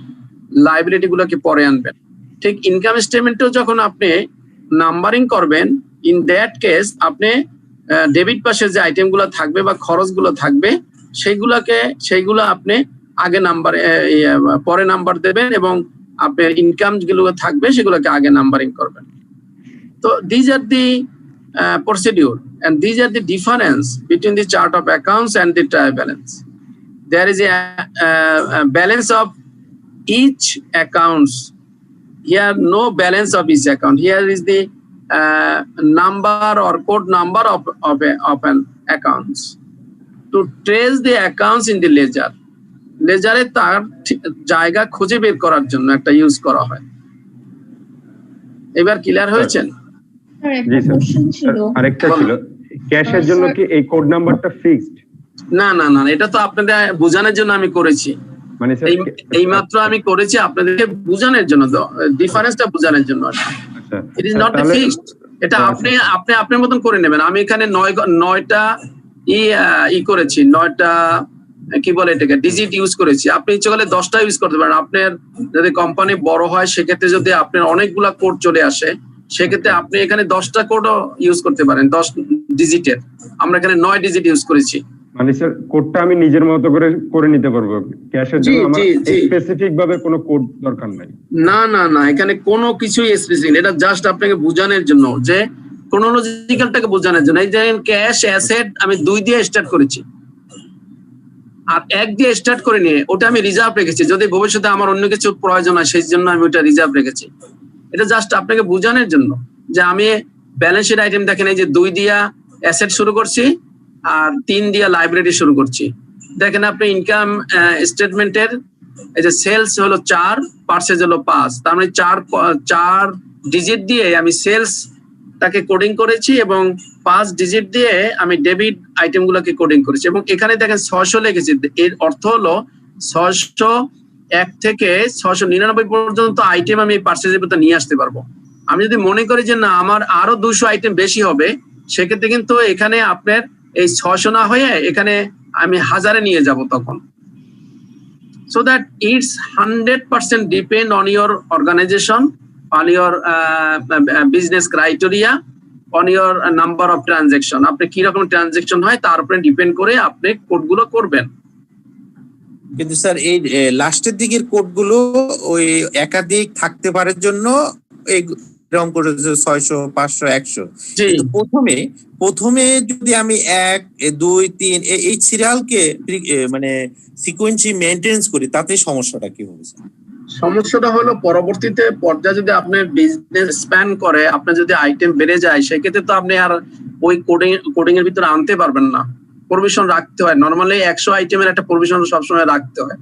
লাইবিলিটি গুলোকে পরে আনবেন। ঠিক ইনকাম স্টেটমেন্টেও যখন আপনি নাম্বারিং করবেন, ইন দ্যাট কেস আপনি ডেবিট পাশে যে আইটেম গুলো থাকবে বা খরচ গুলো থাকবে সেইগুলো আপনি আগে পরে নাম্বার দেবেন, এবং আপনার ইনকাম যেগুলো থাকবে সেগুলোকে আগে নাম্বারিং করবেন। তো these are the procedure, and these are the difference between the chart of accounts and the trial balance. There is a balance of each accounts. Here no balance of each account. Here is the number or code number of an accounts. To trace the accounts in the ledger, লেজারে তার জায়গা খুঁজে বের করার জন্য একটা use করা হয়। এবার ক্লিয়ার হয়েছেন? আরেকটা ছিল, ক্যাশের জন্য কি এই কোড নাম্বারটা ফিক্সড? না, এটা তো আপনাদের বোঝানোর জন্য আমি করেছি, মানে এই মাত্র আমি করেছি আপনাদেরকে বোঝানোর জন্য, ডিফারেন্সটা বোঝানোর জন্য। ইট ইজ নট ফিক্সড, এটা আপনি আপনার মতন করে নেবেন। আমি এখানে 9টা করেছি, 9টা কি বলে এটাকে ডিজিট ইউজ করেছি। আপনি ইচ্ছে করলে 10টা ইউজ করতে পারেন। আপনার যদি কোম্পানি বড় হয়, সেক্ষেত্রে যদি আপনার অনেকগুলা কোড চলে আসে, সেক্ষেত্রে আপনি এখানে 10টা কোডও ইউজ করতে পারেন, 10 ডিজিটের। আমরা এখানে 9 ডিজিট ইউজ করেছি। মানে স্যার কোডটা আমি নিজের মতো করে নিতে পারবো, ক্যাশের জন্য আমার স্পেসিফিক ভাবে কোনো কোড দরকার নাই? না, এখানে কোনো কিছুই স্পেসিফিক, এটা জাস্ট আপনাকে বোঝানোর জন্য, যে ক্রোনোলজিক্যালটাকে বোঝানোর জন্য। এই দেখেন ক্যাশ অ্যাসেট আমি 2 দিয়ে স্টার্ট করেছি, আর 1 দিয়ে স্টার্ট করে নিয়ে ওটা আমি রিজার্ভ রেখেছি, যদি ভবিষ্যতে আমার অন্য কিছু প্রয়োজন হয় সেই জন্য আমি ওটা রিজার্ভ রেখেছি। এটা জাস্ট আপনাকে বোঝানোর জন্য যে আমি ব্যালেন্স শিট আইটেম দেখেন, এই যে 2 দিয়া অ্যাসেট শুরু করছি আর 3 দিয়া লাইব্রেরি শুরু করছি। দেখেন আপনি ইনকাম স্টেটমেন্টের এই যে সেলস হলো 4, পারচেজ হলো 5, তার মানে 4 ডিজিট দিয়ে আমি সেলস তাকে কোডিং করেছি, এবং 5 ডিজিট দিয়ে আমি ডেবিট আইটেম গুলোকে কোডিং করেছি। এবং এখানে দেখেন 600 লিখেছি, এর অর্থ হলো 601 থেকে 699 পর্যন্ত আইটেম আমি পারচেজের ভিতরে নিয়ে আসতে পারবো। আমি যদি মনে করি যে না আমার আরো 200 আইটেম বেশি হবে, সেক্ষেত্রে কিন্তু এখানে আপনার এই 600 না হয়ে এখানে আমি 1000-এ নিয়ে যাব তখন। So that it's 100% depend on your organisation, on your business criteria, on your number of transaction, আপনি কি রকম ট্রানজেকশন হয় তার উপরে ডিপেন্ড করে আপনি কোডগুলো করবেন। কিন্তু স্যার এই লাস্টের দিকের কোডগুলো ওই একাধিক থাকতে পারার জন্য এই এরকম করে 600 500 100, কিন্তু প্রথমে যদি আমি 1 2 3 এই সিরিয়ালকে মানে সিকোয়েন্সি মেইনটেনেন্স করি তাতে সমস্যাটা কি হবে স্যার? সমস্যাটা হলো পরবর্তীতে পর্যায়ে যদি আপনার বিজনেস স্প্যান করে, আপনার যদি আইটেম বেড়ে যায়, সেক্ষেত্রে তো আপনি আর ওই কোডিং এর ভিতরে আনতে পারবেন না। প্রভিশন রাখতে হয়, নরমালি 100 আইটেমের একটা প্রভিশন সবসময় রাখতে হয়,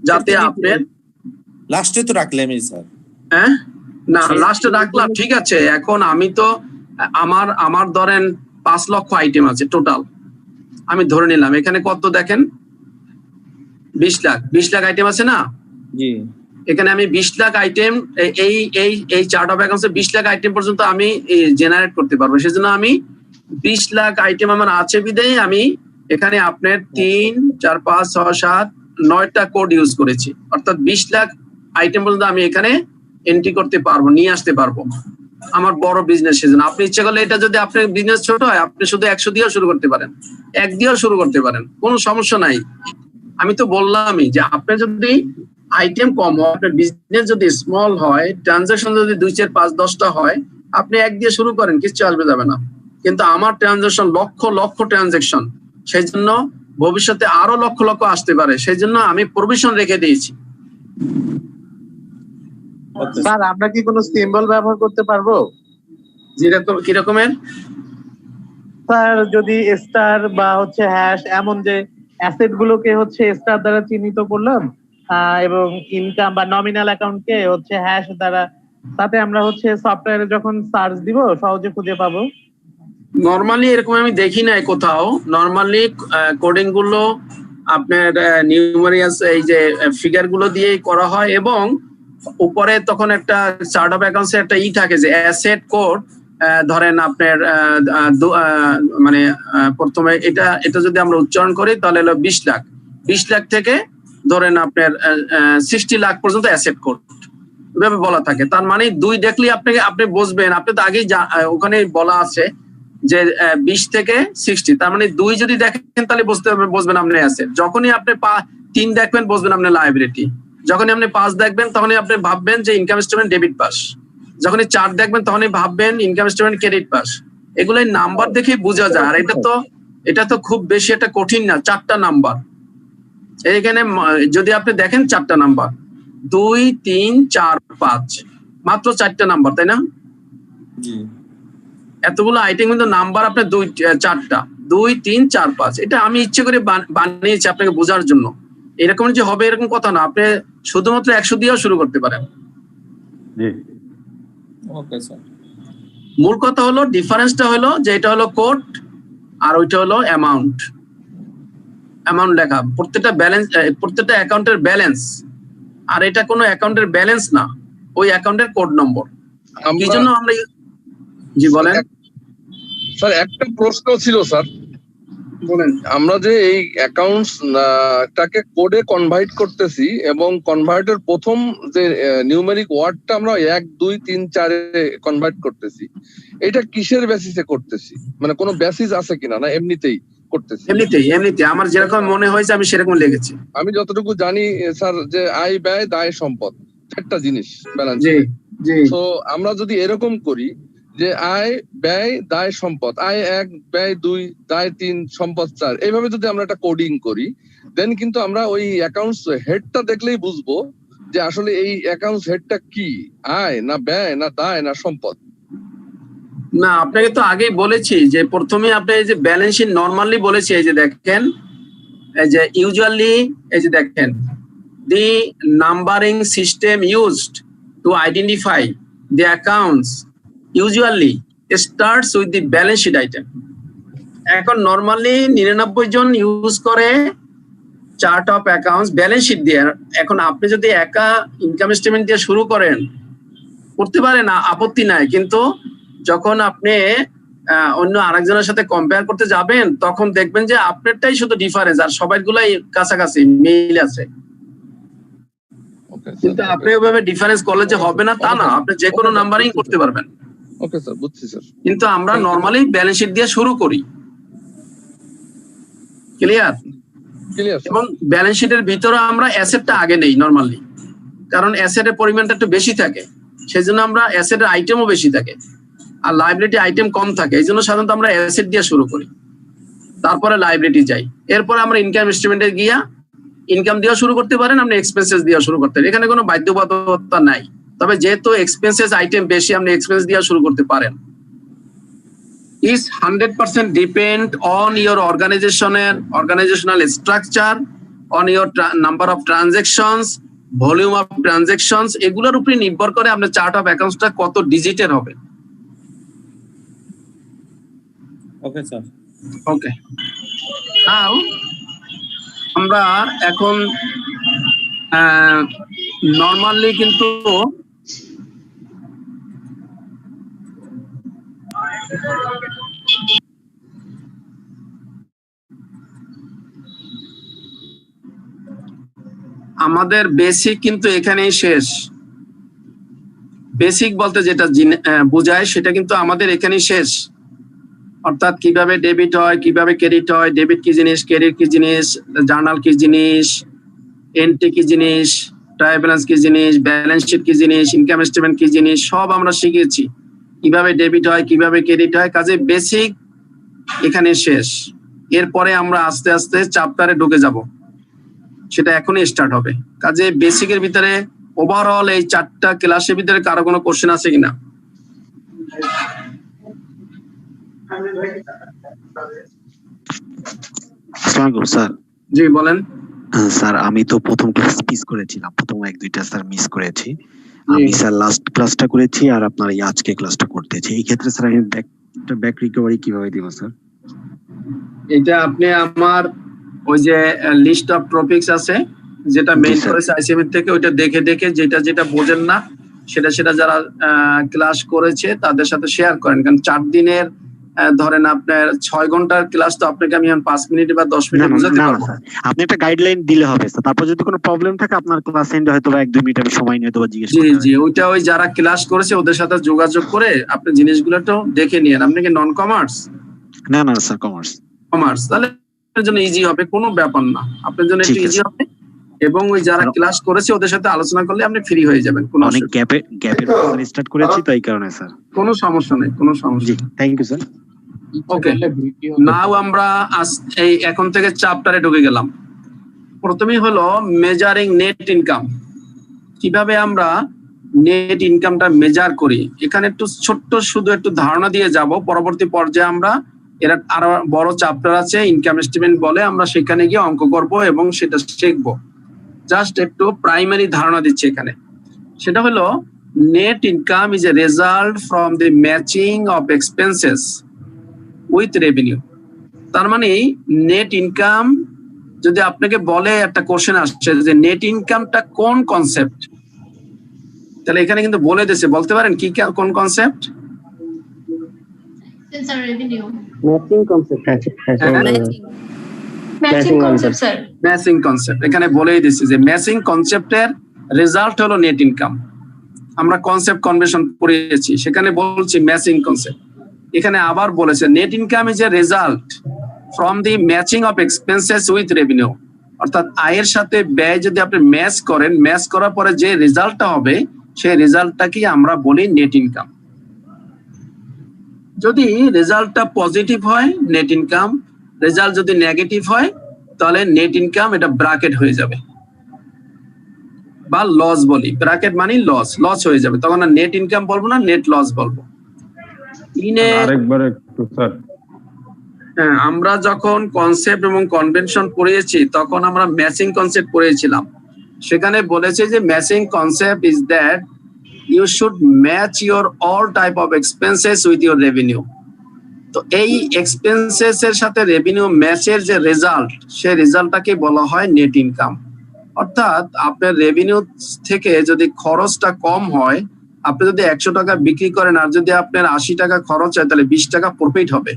যাতে আপনি লাস্টে তো রাখলেমই স্যার। হ্যাঁ না, লাস্টে রাখলাম ঠিক আছে। এখন আমি তো আমার ধরেন 5 লক্ষ আইটেম আছে টোটাল, আমি ধরে নিলাম এখানে কত দেখেন 20 লাখ আইটেম আছে না? জি। এখানে আমি 20 লাখ আইটেম এই চার্ট অফ অ্যাকাউন্টসে 20 লাখ আইটেম পর্যন্ত আমি জেনারেট করতে পারবো। সেজন্য আমি 20 লাখ আইটেম আমার আছে বিধায় আমি এখানে আপনার 3 4 5 6 7 9টা কোড ইউজ করেছি, অর্থাৎ 20 লাখ আইটেম পর্যন্ত আমি এখানে এন্ট্রি করতে পারবো, নিয়ে আসতে পারবো আমার বড় বিজনেস। সেজন্য আপনি ইচ্ছা করলে এটা যদি আপনার বিজনেস ছোট হয়, আপনি শুধু 100 দিয়েও শুরু করতে পারেন, 1 দিয়েও শুরু করতে পারেন, কোনো সমস্যা নাই। আমি তো বললামই যে আপনি যদি আইটেম কম হয়, আপনার বিজনেস যদি স্মল হয়, ট্রানজাকশন যদি 2 4 5 10টা হয়, আপনি 1 দিয়ে শুরু করেন, কিছু আসবে যাবে না। কিন্তু আমার ট্রানজাকশন লক্ষ লক্ষ ট্রানজাকশন, সেই জন্য ভবিষ্যতে আরো লক্ষ লক্ষ আসতে পারে, সেই জন্য আমি প্রভিশন রেখে দিয়েছি। স্যার আমরা কি কোনো সিম্বল ব্যবহার করতে পারবো? যেরকম কি রকমের? স্যার যদি স্টার বা হচ্ছে হ্যাশ, এমন যে অ্যাসেট গুলোকে হচ্ছে স্টার দ্বারা চিহ্নিত করলাম এবং ইনকাম বা নমিনাল অ্যাকাউন্টকে হচ্ছে হ্যাশ দ্বারা, তাতে আমরা হচ্ছে সফটওয়্যারে যখন সার্চ দিব সহজে খুঁজে পাবো। নরমালি এরকম আমি দেখি নাই কোথাও। নরমালি কোডিং গুলো আপনার নিউমেরিয়াস এই যে ফিগার গুলো দিয়েই করা হয়, এবং উপরে তখন একটা চার্ট অফ অ্যাকাউন্টস একটা থাকে যে অ্যাসেট কোড, ধরেন আপনার মানে প্রথমে এটা যদি আমরা উচ্চারণ করি তাহলে হলো 20 লাখ থেকে ধরেন আপনার 60 লাখ পর্যন্ত অ্যাসেট কোড এভাবে বলা থাকে। তার মানে 2 দেখলে আপনি বুঝবেন, আপনি তো আগেই ওখানে বলা আছে যে 20 থেকে 60, তার মানে 2 যদি দেখেন তাহলে বুঝবেন আপনি অ্যাসেট। যখনই আপনি 3 দেখবেন বুঝবেন আপনি লায়াবিলিটি, যখনই আপনি 5 দেখবেন তখনই আপনি ভাববেন যে ইনকাম স্টেটমেন্ট ডেবিট পাস, যখনই 4 দেখবেন তখনই ভাববেন ইনকাম স্টেটমেন্ট ক্রেডিট পাস। এগুলো নাম্বার দেখে বোঝা যায়। আর এটা তো খুব বেশি একটা কঠিন না, 4টা নাম্বার। এইখানে যদি আপনি দেখেন 4টা নাম্বার, 2 3 4 5, মাত্র 4টা নাম্বার, তাই না? এতগুলো আইটেম কিন্তু নাম্বার আপনার 4টা, 2 3 4 5। এটা আমি ইচ্ছে করে বানিয়েছি আপনাকে বোঝার জন্য। এরকম যে হবে এরকম কথা না, আপনি শুধুমাত্র 100 দিয়েও শুরু করতে পারেন। Okay sir. মূল কথা হলো ডিফারেন্সটা হলো যে এটা হলো কোড আর ওইটা হলো অ্যামাউন্ট লেখা, প্রত্যেকটা ব্যালেন্স, প্রত্যেকটা অ্যাকাউন্টের ব্যালেন্স। আর এটা কোনো অ্যাকাউন্টের ব্যালেন্স না, ওই অ্যাকাউন্টের কোড নম্বর। কি জন্য আমরা জি বলেন স্যার। একটা প্রশ্ন ছিল স্যার, বলেন। আমরা যে এই অ্যাকাউন্টসটাকে কোডে কনভার্ট করতেছি এবং কনভার্টের প্রথম যে নিউমেরিক ওয়ার্ডটা আমরা 1 2 3 4 এ কনভার্ট করতেছি, এটা কিসের বেসিসে করতেছি? মানে কোনো বেসিস আছে কিনা, না এমনিতেই করতেছি? এমনিতে আমার যেরকম মনে হয়েছে আমি সেরকম লিখেছি। আমি যতটুকু জানি স্যার যে আয় ব্যয় দায় সম্পদ 4টা জিনিস ব্যালেন্স। তো আমরা যদি এরকম করি যে আয় ব্যয় দায় সম্পদ, আয় 1 ব্যয় 2 দায় 3 সম্পদ 4, এইভাবে যদি আমরা একটা কোডিং করি, দেন কিন্তু আমরা ওই অ্যাকাউন্টস হেডটা দেখলেই বুঝবো যে আসলে এই অ্যাকাউন্টস হেডটা কি, আয় না ব্যয় না দায় না সম্পদ। না, আপনাকে তো আগেই বলেছি যে প্রথমে আপনি এই যে ব্যালেন্স শিট নরমালি বলেছি, এই যে দেখেন, এই যে ইউজুয়ালি, এই যে দেখেন, the numbering system used to identify the accounts usually starts with the balance sheet item. এখন নরমালি 99 জন ইউজ করে chart of accounts balance sheet দিয়ে। এখন আপনি যদি একা ইনকাম স্টেটমেন্ট দিয়ে শুরু করেন করতে পারেন, আপত্তি নাই, কিন্তু যখন আপনি অন্য আরেকজনের সাথে কম্পেয়ার করতে যাবেন তখন দেখবেন যে আপনারটাই শুধু ডিফারেন্স আর সবাইগুলাই কাছাকাছি মিল আছে। কিন্তু আপনি ওইভাবে ডিফারেন্স করলে যে হবে না তা না, আপনি যে কোনো নাম্বারিং করতে পারবেন। ওকে স্যার, বুঝছি স্যার। কিন্তু আমরা নরমালি ব্যালেন্স শিট দিয়ে শুরু করি। ক্লিয়ার? ক্লিয়ার। এবং ব্যালেন্স শিটের ভিতরে আমরা অ্যাসেটটা আগে নেই নরমালি, কারণ অ্যাসেটের পরিমাণটা একটু বেশি থাকে, সেই জন্য আমরা অ্যাসেটের আইটেমও বেশি থাকে আর লাইবিলিটি আইটেম কম থাকে, এই জন্য সাধারণত আমরা অ্যাসেট দিয়ে শুরু করি, তারপরে লাইবিলিটি যাই, এরপরে আমরা ইনকাম স্টেটমেন্টে গিয়া ইনকাম দিয়েও শুরু করতে পারেন, আপনি এক্সপেন্সেস দিয়েও শুরু করতে পারেন, এখানে কোনো বাধ্যবাধকতা নাই। তবে যেহেতু এক্সপেন্সেস আইটেম বেশি, আপনি এক্সপেন্স দিয়ে শুরু করতে পারেন। is 100% depend on your organizational structure, on your number of transactions, volume of transactions, এগুলোর উপরে নির্ভর করে আপনার চার্ট অফ অ্যাকাউন্টসটা কত ডিজিটের হবে। Okay sir. ওকে, নাও আমরা এখন নরমালি কিন্তু আমাদের বেসিক কিন্তু এখানেই শেষ। বেসিক বলতে যেটা বোঝায় সেটা কিন্তু আমাদের এখানেই শেষ, অর্থাৎ কিভাবে ডেবিট হয়, কিভাবে ক্রেডিট হয়, ডেবিট কি জিনিস, ক্রেডিট কি জিনিস, জার্নাল কি জিনিস, এন্ট্রি কি জিনিস, ট্রায়াল ব্যালেন্স কি জিনিস, ব্যালেন্স শিট কি জিনিস, ইনকাম স্টেটমেন্ট কি জিনিস, সব আমরা শিখেছি কিভাবে ডেবিট হয়, কিভাবে ক্রেডিট হয়। কাজে বেসিক এখানে শেষ। এরপরে আমরা আস্তে আস্তে চ্যাপ্টারে ঢুকে যাব, সেটা এখনই স্টার্ট হবে। কাজে বেসিকের ভিতরে ওভারঅল এই 4টা ক্লাসের ভিতরে কারো কোনো কোশ্চেন আছে কিনা? স্যার জি বলেন। স্যার আমি তো প্রথম ক্লাস মিস করেছিলাম, প্রথম 1-2টা স্যার মিস করেছি। আমি স্যার লাস্ট ক্লাসটা করেছি আর আপনার এই আজকে ক্লাসটা করতেছি। এই ক্ষেত্রে স্যার আমি ব্যাক রিকভারি কিভাবে দিব স্যার? এটা আপনি আমার ওই যে লিস্ট অফ টপিকস আছে যেটা মেইন করেছে আইসিএম থেকে, ওইটা দেখে দেখে যেটা যেটা বোঝেন না সেটা যারা ক্লাস করেছে তাদের সাথে শেয়ার করেন। কারণ 4 দিনের ধরেন আপনার 6 ঘন্টার ক্লাস, তো আপনাকে আমি 5 মিনিট বা 10 মিনিট বোঝাতে পারবো। আপনি একটা গাইডলাইন দিলে হবে স্যার, তারপর যদি কোনো প্রবলেম থাকে আপনার ক্লাস এন্ডে হয়তো 1-2 মিনিট আমি সময় নিয়ে দেবো জিজ্ঞেস করতে। জি ওইটা ওই যারা ক্লাস করেছে ওদের সাথে যোগাযোগ করে আপনি জিনিসগুলো একটু দেখে নিয়েন। আপনি কি নন কমার্স? না স্যার কমার্স। তাহলে আপনার জন্য ইজি হবে, কোনো ব্যাপার না, আপনার জন্য একটু ইজি হবে। এবং ওই যারা ক্লাস করেছে ওদের সাথে আলোচনা করলে আপনি ফ্রি হয়ে যাবেন। অনেক গ্যাপের স্টার্ট করেছি তো এই কারণে স্যার। কোনো সমস্যা নেই, কোনো সমস্যা। Thank you sir. Okay, now আমরা এই এখন থেকে চ্যাপ্টারে ঢুকে গেলাম। প্রথমেই হলো মেজারিং নেট ইনকাম। কিভাবে আমরা নেট ইনকামটা মেজার করি, এখানে একটু ছোট্ট শুধু একটু ধারণা দিয়ে যাব। পরবর্তী পর্যায়ে আমরা এর আরো বড় চ্যাপ্টার আছে ইনকাম স্টেটমেন্ট বলে, আমরা সেখানে গিয়ে অঙ্ক করব এবং সেটা শিখবো। জাস্ট একটু প্রাইমারি ধারণা দিচ্ছি এখানে। সেটা হলো net income is a result from the matching of expenses with revenue. তার মানে নেট ইনকাম যদি আপনাকে বলে, একটা কোশ্চেন আসছে যে নেট ইনকামটা কোন কনসেপ্ট, তাহলে এখানে কিন্তু বলে দিয়েছে, বলতে পারেন কি কোন concept? Matching concept. Matching concept এখানে বলেই দিচ্ছে যে ম্যাচিং কনসেপ্টের রেজাল্ট হলো নেট ইনকাম। আমরা কনসেপ্ট কনভেনশন পড়িয়েছি, সেখানে বলছি ম্যাচিং কনসেপ্ট। এখানে আবার বলেছে net income is a result from the matching of expenses with revenue. অর্থাৎ আয়ের সাথে ব্যয় যদি আপনি ম্যাচ করেন, ম্যাচ করার পরে যে রেজাল্টটা হবে সেই রেজাল্টটাকে আমরা বলি নেট ইনকাম। যদি রেজাল্টটা পজিটিভ হয় নেট ইনকাম, রেজাল্ট যদি নেগেটিভ হয় তাহলে নেট ইনকাম এটা ব্র্যাকেট হয়ে যাবে বা লস বলি। ব্র্যাকেট মানে লস হয়ে যাবে, তখন আর নেট ইনকাম বলবো না, নেট লস বলবো। আরেকবার একটু স্যার। হ্যাঁ, আমরা যখন কনসেপ্ট এবং কনভেনশন পড়িয়েছি তখন আমরা ম্যাচিং কনসেপ্ট পড়িয়েছিলাম। সেখানে বলেছে যে matching concept is that you should match your all type of expenses with your revenue. তো এই এক্সপেন্সেস এর সাথে রেভিনিউ ম্যাচের যে রেজাল্ট, সেই রেজাল্টটাকে বলা হয় নেট ইনকাম। অর্থাৎ আপনার রেভিনিউ থেকে যদি খরচটা কম হয়, আপনি যদি 100 টাকা বিক্রি করেন আর যদি আপনার 80 টাকা খরচ হয় তাহলে 20 টাকা প্রফিট হবে।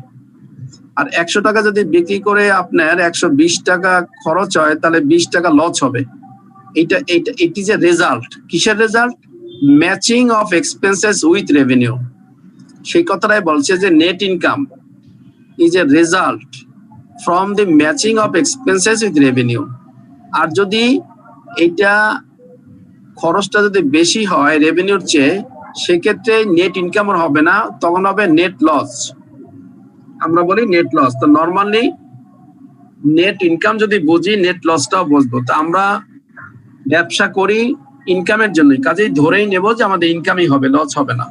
আর 100 টাকা যদি বিক্রি করে আপনার 120 টাকা খরচ হয় তাহলে 20 টাকা লস হবে। এটি যে রেজাল্ট, কিসের result? Matching of expenses with revenue. সেই কথাটাই বলছে যে net income is a result from the matching of expenses with revenue. আর যদি এটা খরচটা যদি বেশি হয় রেভিনিউর চেয়ে, সেক্ষেত্রে নেট ইনকাম হবে না, তখন হবে নেট লস। আমরা বলি নেট লস। তো নর্মালি নেট ইনকাম যদি বুঝি, নেট লসটাও বুঝবো। তো আমরা ব্যবসা করি ইনকামের জন্য, কাজেই ধরেই নেব যে আমাদের ইনকামই হবে, লস হবে না।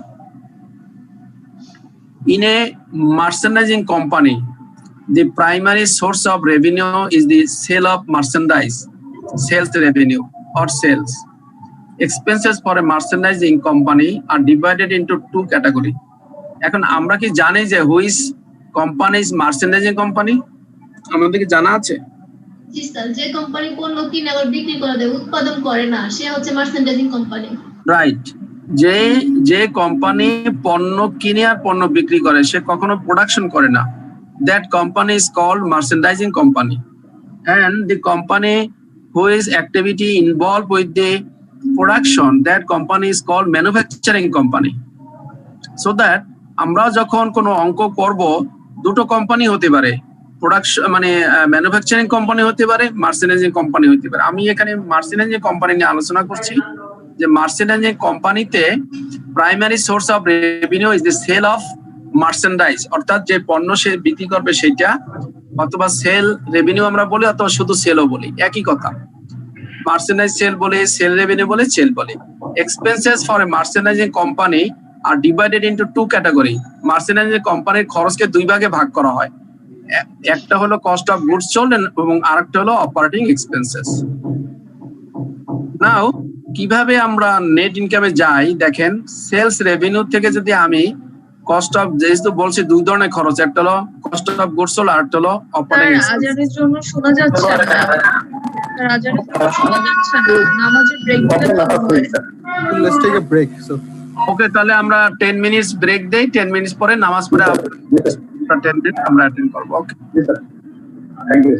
In a merchandising company, the primary source of revenue is the sale of merchandise, sales revenue or sales. Expenses for a merchandising company are divided into two categories. এখন আমরা কি জানি যে which company is merchandising company? আমাদের কি জানা আছে? জি sir, যে কোম্পানি পণ্য কিনে আবার বিক্রি করে দেয়, উৎপাদন করে না, সে হচ্ছে মার্চেন্ডাইজিং কোম্পানি। রাইট। যে কোম্পানি পণ্য কিনে আর পণ্য বিক্রি করে, সে কখনো প্রোডাকশন করে না। That company is called merchandising company. And the company who is activity involved with the production, that company is called manufacturing company. So that আমরা যখন কোনো অঙ্ক করব, দুটো কোম্পানি হতে পারে, প্রোডাকশন মানে ম্যানুফ্যাকচারিং কোম্পানি হতে পারে, মার্চেন্ডাইজিং কোম্পানি হতে পারে। আমি এখানে মার্চেন্ডাইজিং কোম্পানি নিয়ে আলোচনা করছি যে মার্চেন্ডাইজিং কোম্পানিতে primary source of revenue is the sale of merchandise, অর্থাৎ যে পণ্য সে বিক্রি করবে সেটা, অথবা সেল রেভিনিউ আমরা বলি, অথবা শুধু সেলও বলি, একই কথা। মার্চেন্ডাইজ সেল বলে, সেল রেভিনিউ বলে, সেল বলে। Expenses for a merchandising company are divided into two category. Merchandising কোম্পানির খরচকে দুই ভাগে ভাগ করা হয়, একটা হলো কস্ট অফ গুডস সোল্ড এবং আরেকটা হলো অপারেটিং এক্সপেন্সেস। নাও কিভাবে আমরা নেট ইনকামে যাই দেখেন, সেলস রেভিনিউ থেকে যদি আমি কস্ট অফ, যেহেতু বলছি দুই ধরনের খরচ, একটা হলো কস্ট অফ গুডস সোল্ড আর একটা হলো অপারেটিং এক্সপেন্স। আজানের জন্য শোনা যাচ্ছে না, আজানের জন্য শোনা যাচ্ছে না, নামাজের ব্রেক দিলে Let's take a break. So ওকে, তাহলে আমরা 10 মিনিটস ব্রেক দেই, 10 মিনিটস পরে নামাজ পড়ে 10 মিনিট আমরা অ্যাটেন্ড করব। ওকে, থ্যাংক ইউ।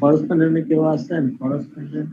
করসপন্ডেন্টে কেউ আছেন? করসপন্ডেন্ট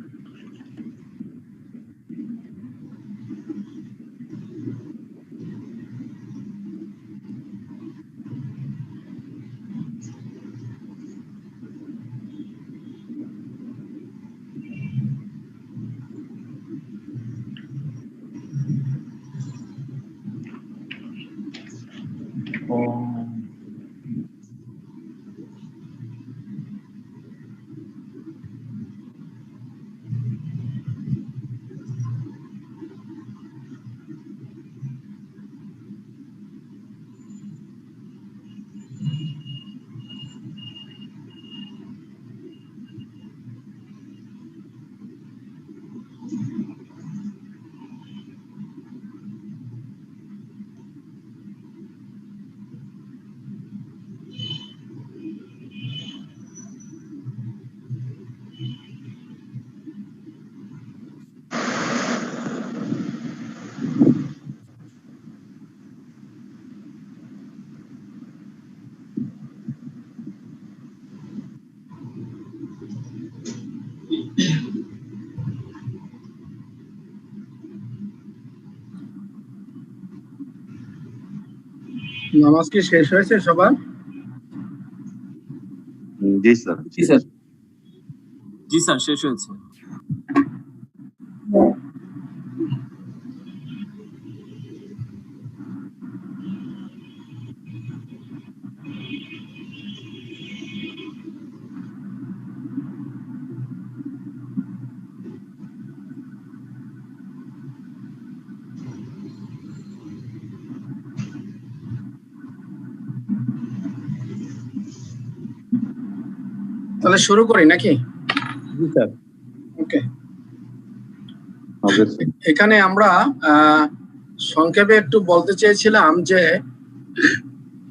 নামাজ কি শেষ হয়েছে সবার? জি স্যার। জি স্যার। জি স্যার শেষ হয়েছে। তাহলে শুরু করি নাকি? জি স্যার। ওকে, এখানে আমরা সংক্ষেপে একটু বলতে চেয়েছিলাম যে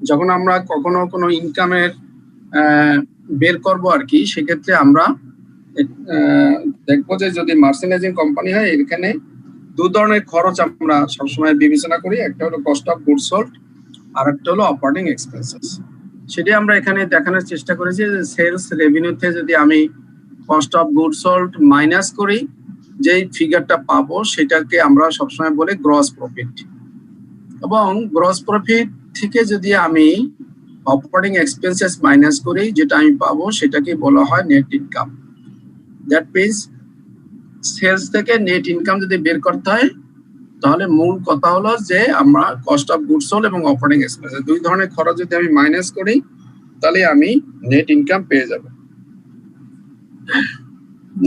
যখন আমরা কখনো কোনো ইনকামের বের করব আর কি, সেক্ষেত্রে আমরা দেখবো যে যদি মার্চেন্ডাইজিং কোম্পানি হয় এখানে দু ধরনের খরচ আমরা সবসময় বিবেচনা করি। একটা হলো কস্ট অফ গুডস সোল্ড, আর একটা হলো অপারেটিং এক্সপেন্সেস। সেটি আমরা এখানে দেখানোর চেষ্টা করেছি যে সেলস রেভিনিউতে যদি আমি cost of goods sold minus করি, যেই ফিগারটা পাবো সেটাকে আমরা সবসময় বলি গ্রস প্রফিট, এবং গ্রস প্রফিট থেকে যদি আমি অপারেটিং এক্সপেন্সেস মাইনাস করি যেটা আমি পাবো সেটাকে বলা হয় net income. That means sales থেকে নেট ইনকাম যদি বের করতে হয় তাহলে মূল কথা হলো যে আমরা কস্ট অফ গুডস সোল্ড এবং অপারেটিং এক্সপেন্সেস দুই ধরনের খরচ যদি আমি মাইনাস করি তাহলে আমি নেট ইনকাম পেয়ে যাব।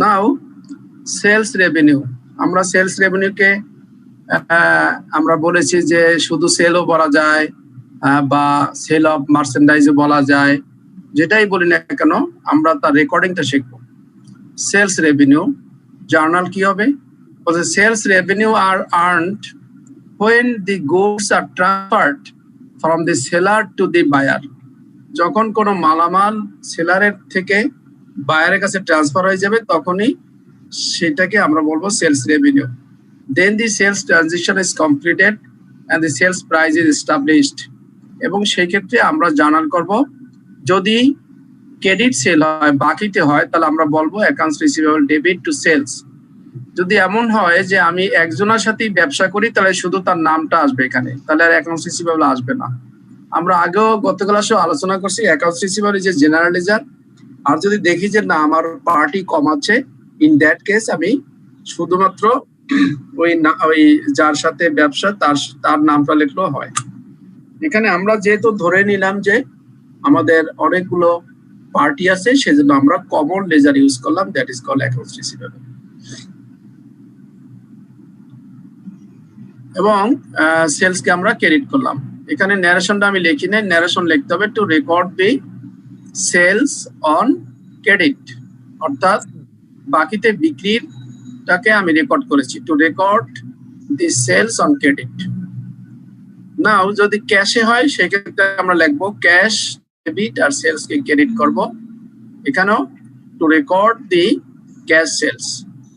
নাও সেলস রেভিনিউ, আমরা সেলস রেভিনিউকে আমরা বলেছি যে শুধু সেলও বলা যায় বা সেল অফ মার্চেন্ডাইজও বলা যায়, যেটাই বলি না কেন আমরা তার রেকর্ডিংটা শিখবো। সেলস রেভিনিউ জার্নাল কি হবে? Sales revenue are earned when the goods are transferred from the seller to the buyer। যখন কোনো মালামাল সেলারের থেকে বায়ারের কাছে ট্রান্সফার হয়ে যাবে তখনই সেটাকে আমরা বলবো sales revenue. Then the sales transaction is completed and the sales price is established। এবং সেই ক্ষেত্রে আমরা জার্নাল করব। যদি ক্রেডিট সেল হয়, বাকিতে হয়, তাহলে আমরা বলবো accounts receivable debit to sales. যদি এমন হয় যে আমি একজনের সাথেই ব্যবসা করি তাহলে শুধু তার নামটা আসবে এখানে, তাহলে আর অ্যাকাউন্টস রিসিভেবল আসবে না। আমরা আগেও গত ক্লাসে আলোচনা করছি অ্যাকাউন্টস রিসিভার যে জেনারেল লেজার। আর যদি দেখি যে না আমার পার্টি কম আছে, ইন দ্যাট কেস আমি শুধুমাত্র ওই যার সাথে ব্যবসা তার নামটা লিখলেও হয়। এখানে আমরা যেহেতু ধরে নিলাম যে আমাদের অনেকগুলো পার্টি আছে, সেজন্য আমরা কমন লেজার ইউজ করলাম, that is called accounts receivable. এবং সেলসকে আমরা ক্রেডিট করলাম। এখানে ন্যারেশনটা আমি লিখি নাই, ন্যারেশন লিখতে হবে to record the sales on credit, অর্থাৎ বাকিতে বিক্রিটাকে আমি রেকর্ড করেছি, to record the sales on credit. Now যদি ক্যাশে হয় সেক্ষেত্রে আমরা লিখবো ক্যাশ ডেবিট আর সেলসকে ক্রেডিট করব। এখানেও to record the cash sales,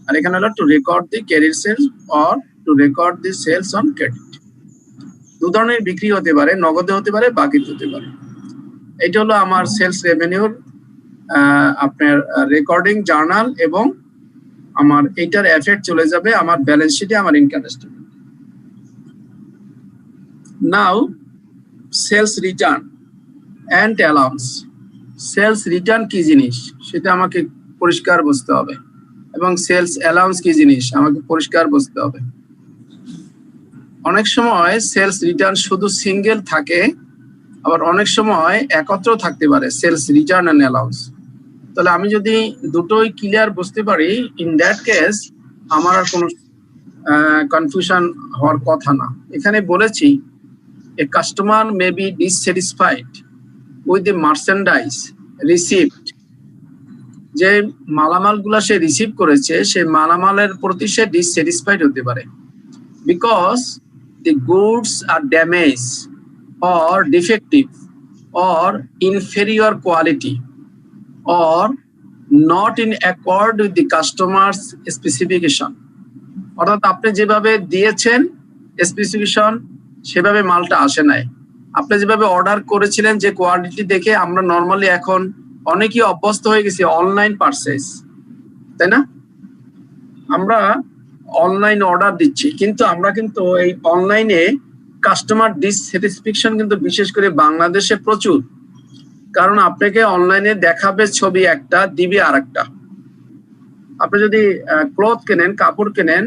আর এখানে হলো to record the credit sales or to record the sales on credit. দু ধরনের বিক্রি হতে পারে, নগদে হতে পারে, বাকিতে হতে পারে। এটা হলো আমার সেলস রেভিনিউর আপনার রেকর্ডিং জার্নাল, এবং আমার এইটার এফেক্ট চলে যাবে আমার ব্যালেন্স শিটে, আমার income statement. Now sales return and allowance. Sales return কি জিনিস সেটা আমাকে পরিষ্কার বুঝতে হবে, এবং সেলস অ্যালাউন্স কি জিনিস আমাকে পরিষ্কার বুঝতে হবে। অনেক সময় সেলস রিটার্ন শুধু সিঙ্গেল থাকে, আবার অনেক সময় একত্র থাকতে পারে সেলস রিটার্ন এন্ড অ্যালাউন্স। তাহলে আমি যদি দুটোই ক্লিয়ার বুঝতে পারি, ইন দ্যাট কেস আমার আর কোনো কনফিউশন হওয়ার কথা না। এখানে বলেছি a customer may be dissatisfied with the merchandise received. যে মালামালগুলা সে রিসিভ করেছে সেই মালামালের প্রতি সে ডিসস্যাটিসফাইড হতে পারে, because the goods are damaged or defective or inferior quality or not in accord with the customer's specification. অর্থাৎ আপনি যেভাবে দিয়েছেন স্পেসিফিকেশন সেভাবে মালটা আসে নাই। আপনি যেভাবে অর্ডার করেছিলেন যে কোয়ালিটি দেখে, আমরা নর্মালি এখন অনেকেই অভ্যস্ত হয়ে গেছি অনলাইন পারচেজ, তাই না? আমরা অনলাইন অর্ডার দিচ্ছি, কিন্তু আমরা কিন্তু এই অনলাইনে কাস্টমার ডিসস্যাটিসফ্যাকশন কিন্তু বিশেষ করে বাংলাদেশে প্রচুর। কারণ আপনাকে অনলাইনে দেখাবে ছবি একটা, দিবে আর একটা। আপনি যদি ক্লথ কেনেন, কাপড় কেনেন,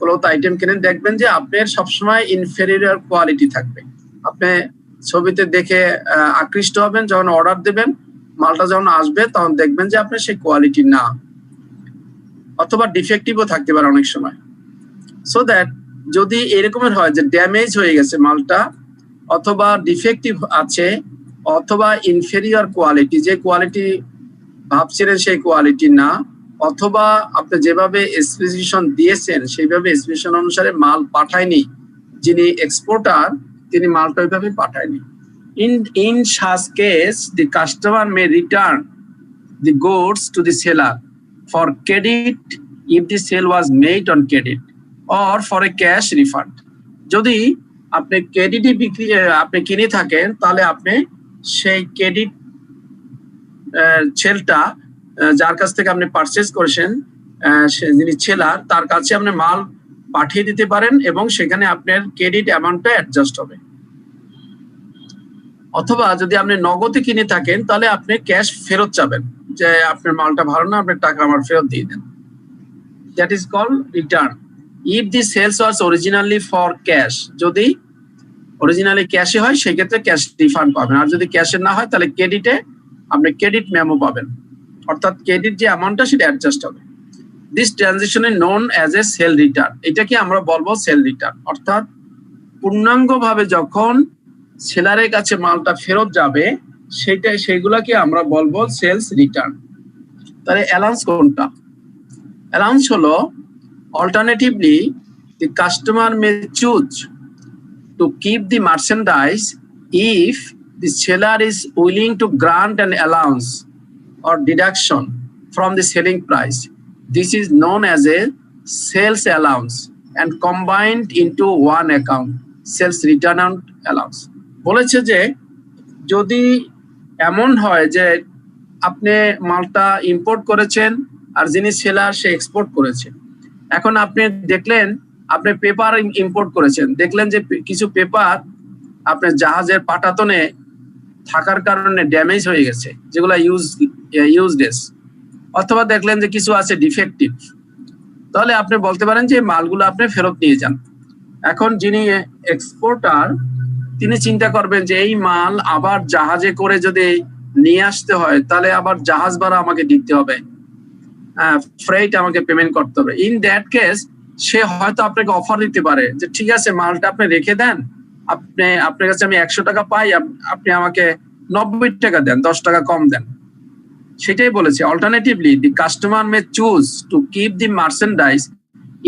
ক্লথ আইটেম কেনেন, দেখবেন যে আপনার সবসময় ইনফেরিয়র কোয়ালিটি থাকবে। আপনি ছবিতে দেখে আকৃষ্ট হবেন, যখন অর্ডার দেবেন মালটা যখন আসবে তখন দেখবেন যে আপনার সেই কোয়ালিটি না, অথবা ডিফেক্টিভও থাকতে পারে অনেক সময়। সো দ্যাট যদি এরকমের হয় যে ড্যামেজ হয়ে গেছে মালটা, অথবা ডিফেক্টিভ আছে, অথবা ইনফেরিয়র কোয়ালিটি, যে কোয়ালিটি ভাবছিলেন সেই কোয়ালিটি না, অথবা আপনি যেভাবে স্পেসিফিকেশন দিয়েছেন সেইভাবে স্পেসিফিকেশন অনুসারে মাল পাঠায়নি, যিনি এক্সপোর্টার তিনি মালটা ওইভাবে পাঠায়নি। In such case the customer may return the goods to the seller for credit if the sale was made on credit or for a cash refund. যদি আপনি ক্রেডিটে বিক্রি আপনি কিনে থাকেন তাহলে আপনি সেই ক্রেডিট সেলটা যার কাছ থেকে আপনি পারচেজ করেছেন, যিনি সেলার, তার কাছে আপনি মাল পাঠিয়ে দিতে পারেন এবং সেখানে আপনার ক্রেডিট অ্যামাউন্টটা অ্যাডজাস্ট হবে। অথবা যদি আপনি নগদে কিনে থাকেন তাহলে আপনি ক্যাশ ফেরত চাবেন, যে আপনার মালটা ভালো না, আপনার টাকা আমার ফেরত দিয়ে দেন। That is called return. If the sales was originally for cash, যদি অরিজিনালি ক্যাশে হয় সেক্ষেত্রে ক্যাশ রিফান্ড পাবেন, আর যদি ক্যাশে না হয় তাহলে ক্রেডিটে আপনি ক্রেডিট মেমো পাবেন, অর্থাৎ ক্রেডিট যে অ্যামাউন্টটা সেটা অ্যাডজাস্ট হবে। This transaction is known as a sell return. এটাকে আমরা বলবো সেল রিটার্ন, অর্থাৎ পূর্ণাঙ্গভাবে যখন সেলারের কাছে মালটা ফেরত যাবে সেইগুলাকে আমরা বলবো সেলস রিটার্ন। তাহলে অ্যালাউন্স কোনটা? অ্যালাউন্স হলো alternatively the customer may choose to keep the merchandise if the seller is willing to grant an allowance or deduction from the selling price. This is known as a sales allowance and combined into one account, sales return and allowance. বলেছে যে যদি এমন হয় যে আপনি মালটা import করেছেন আর যিনি সেলার সে এক্সপোর্ট করেছে, এখন আপনি দেখলেন আপনি পেপার ইম্পোর্ট করেছেন, দেখলেন যে কিছু পেপার আপনার জাহাজের পাটাতনে থাকার কারণে ড্যামেজ হয়ে গেছে, যেগুলো ইউজলেস, অথবা দেখলেন যে কিছু আছে ডিফেক্টিভ, তাহলে আপনি বলতে পারেন যে মালগুলো আপনি ফেরত নিয়ে যান। এখন যিনি এক্সপোর্টার তিনি চিন্তা করবেন যে এই মাল আবার জাহাজে করে যদি নিয়ে আসতে হয় তাহলে আবার জাহাজ ভাড়া আমাকে দিতে হবে, ফ্রেট আমাকে পেমেন্ট করতে হবে। ইন দ্যাট কেস সে হয়তো আপনাকে অফার দিতে পারে যে ঠিক আছে মালটা আপনি রেখে দেন, আপনার কাছে আমি 100 টাকা পাই, আপনি আমাকে 90 টাকা দেন, 10 টাকা কম দেন। সেটাই বলেছে, alternatively the customer may choose to keep the merchandise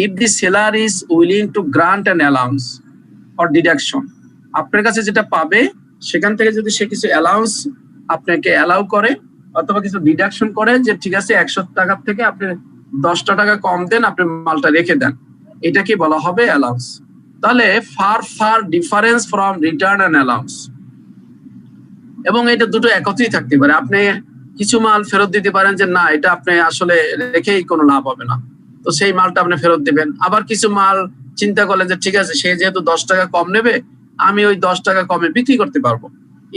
if the seller is willing to grant an allowance or deduction. আপনার কাছে যেটা পাবে সেখান থেকে যদি সে কিছু অ্যালাউন্স আপনাকে অ্যালাউ করে অথবা কিছু ডিডাকশন করে যে ঠিক আছে 100 টাকা থেকে আপনি 10 টাকা কম দেন, আপনি মালটা রেখে দেন, এটা কি বলা হবে অ্যালাউন্স। তাহলে far difference from return and allowance, এবং এটা দুটো একত্রেই থাকতে পারে। আপনি কিছু মাল ফেরত দিতে পারেন যে না এটা আপনি আসলে রেখেই কোনো লাভ হবে না, তো সেই মালটা আপনি ফেরত দিবেন। আবার কিছু মাল চিন্তা করলেন যে ঠিক আছে সে যেহেতু 10 টাকা কম নেবে, আমি ওই 10 টাকা কমে বিক্রি করতে পারবো,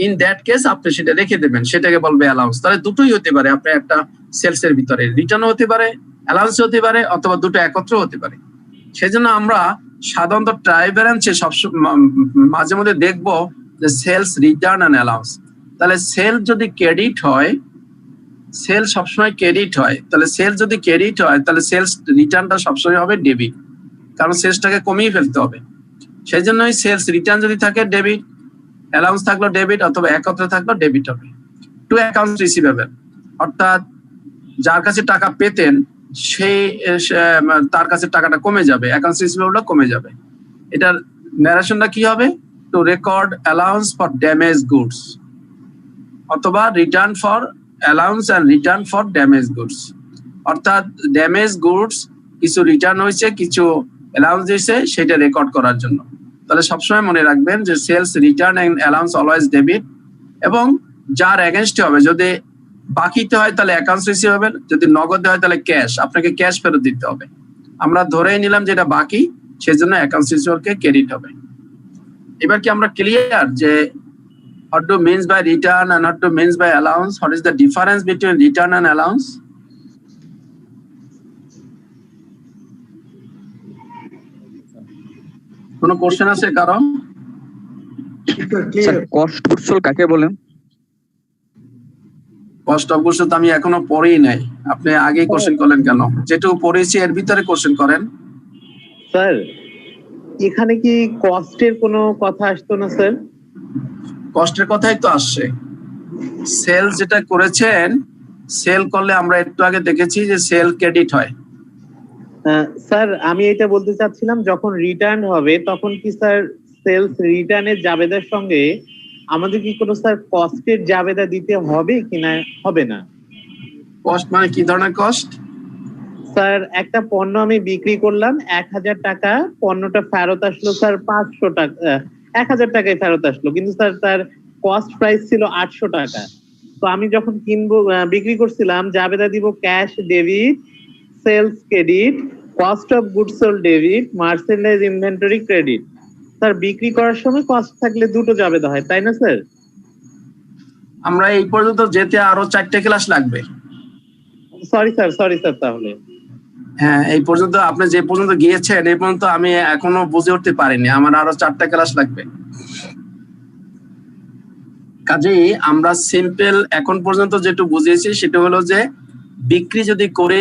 ইন দ্যাট কেস আপনি সেটা রেখে দেবেন, সেটাকে বলবে অ্যালাউন্স। তাহলে দুটোই হতে পারে, আপনি একটা সেলস এর ভিতরে রিটার্নও হতে পারে, অ্যালাউন্স হতে পারে, অথবা দুটো একত্র হতে পারে। সেজন্য আমরা সাধারণত ট্রায়াল ব্যালেন্সে মাঝে মধ্যে দেখবো যে সেলস রিটার্ন অ্যান্ড অ্যালাউন্স। তাহলে সেল যদি ক্রেডিট হয়, সেল সবসময় ক্রেডিট হয়, তাহলে সেল যদি ক্রেডিট হয় তাহলে সেলস রিটার্নটা সবসময় হবে ডেবিট, কারণ সেলসটাকে কমিয়ে ফেলতে হবে। সেই জন্যই সেলস রিটার্ন যদি থাকে ডেবিট, অ্যালাউন্স থাকলো ডেবিট, অথবা একত্রে থাকলো ডেবিট হবে। টু অ্যাকাউন্টস রিসিভেবল, অর্থাৎ যার কাছে টাকা পেতেন সেই তার কাছে টাকাটা কমে যাবে, অ্যাকাউন্টস রিসিভেবলটা কমে যাবে। এটার ন্যারেশনটা কি হবে? To record allowance for damage goods, অথবা return for allowance and return for damage goods, অর্থাৎ ড্যামেজ গুডস কিছু রিটার্ন হয়েছে, কিছু অ্যালাউন্স দিয়েছে, সেটা রেকর্ড করার জন্য। তাহলে সবসময় মনে রাখবেন যে sales return and allowance always debit, এবং যার এগেনস্টে হবে, যদি বাকিতে হয় তাহলে অ্যাকাউন্টস রিসিভেবল, যদি নগদে হয় তাহলে ক্যাশ, আপনাকে ক্যাশ ফেরত দিতে হবে। আমরা ধরেই নিলাম যে এটা বাকি, সেজন্য অ্যাকাউন্টস রিসিভেবলকে ক্রেডিট হবে। এবার কি আমরা ক্লিয়ার যে what do means by return and what do means by allowance? What is the difference between return and allowance? কোনো কোশ্চেন আছে কারণ? স্যার কস্ট অফ গুডস কাকে বলেন? কস্ট অফ গুডস তো আমি এখনো পড়েই নাই, আপনি আগেই কোশ্চেন করলেন কেন? যেটুকু পড়েছি এর ভিতরে কোশ্চেন করেন। স্যার এখানে কি কস্টের কোনো কথা আসতো না স্যার? কষ্টের কথাই তো আসছে। সেল যেটা করেছেন, সেল করলে আমরা একটু আগে দেখেছি যে সেল ক্রেডিট হয়। স্যার আমি এটা বলতে চাচ্ছিলাম যখন রিটার্ন হবে তখন কি স্যার সেলস রিটার্নের জাবেদার সঙ্গে আমাদের কি কোনো স্যার কস্টের জাবেদা দিতে হবে কিনা হবে না? কস্ট মানে কি ধরনের কস্ট? স্যার একটা পণ্য আমি বিক্রি করলাম 1000 টাকা, পণ্যটা ফেরত আসলো স্যার 500 টাকা, 1000 টাকায় ফেরত আসলো, কিন্তু স্যার তার কস্ট প্রাইস ছিল 800 টাকা। তো আমি যখন কিনবো বিক্রি করছিলাম জাবেদা দিব cash debit, sales credit, cost of goods sold debit, merchandise inventory credit. Sir বিক্রি করার সময় কস্ট থাকলে দুটো জাবেদা হয়, তাই না স্যার? আমরা এই পর্যন্ত যেতে আরো 4টা ক্লাস লাগবে। সরি স্যার তাহলে হ্যাঁ, এই পর্যন্ত আপনি যে পর্যন্ত গিয়েছেন এই পর্যন্ত আমি এখনো বুঝে উঠতে পারিনি, আমার আরো 4টা ক্লাস লাগবে। কাজেই আমরা সিম্পল এখন পর্যন্ত যেটুকু বুঝিয়েছি সেটা হলো যে বিক্রি যদি করে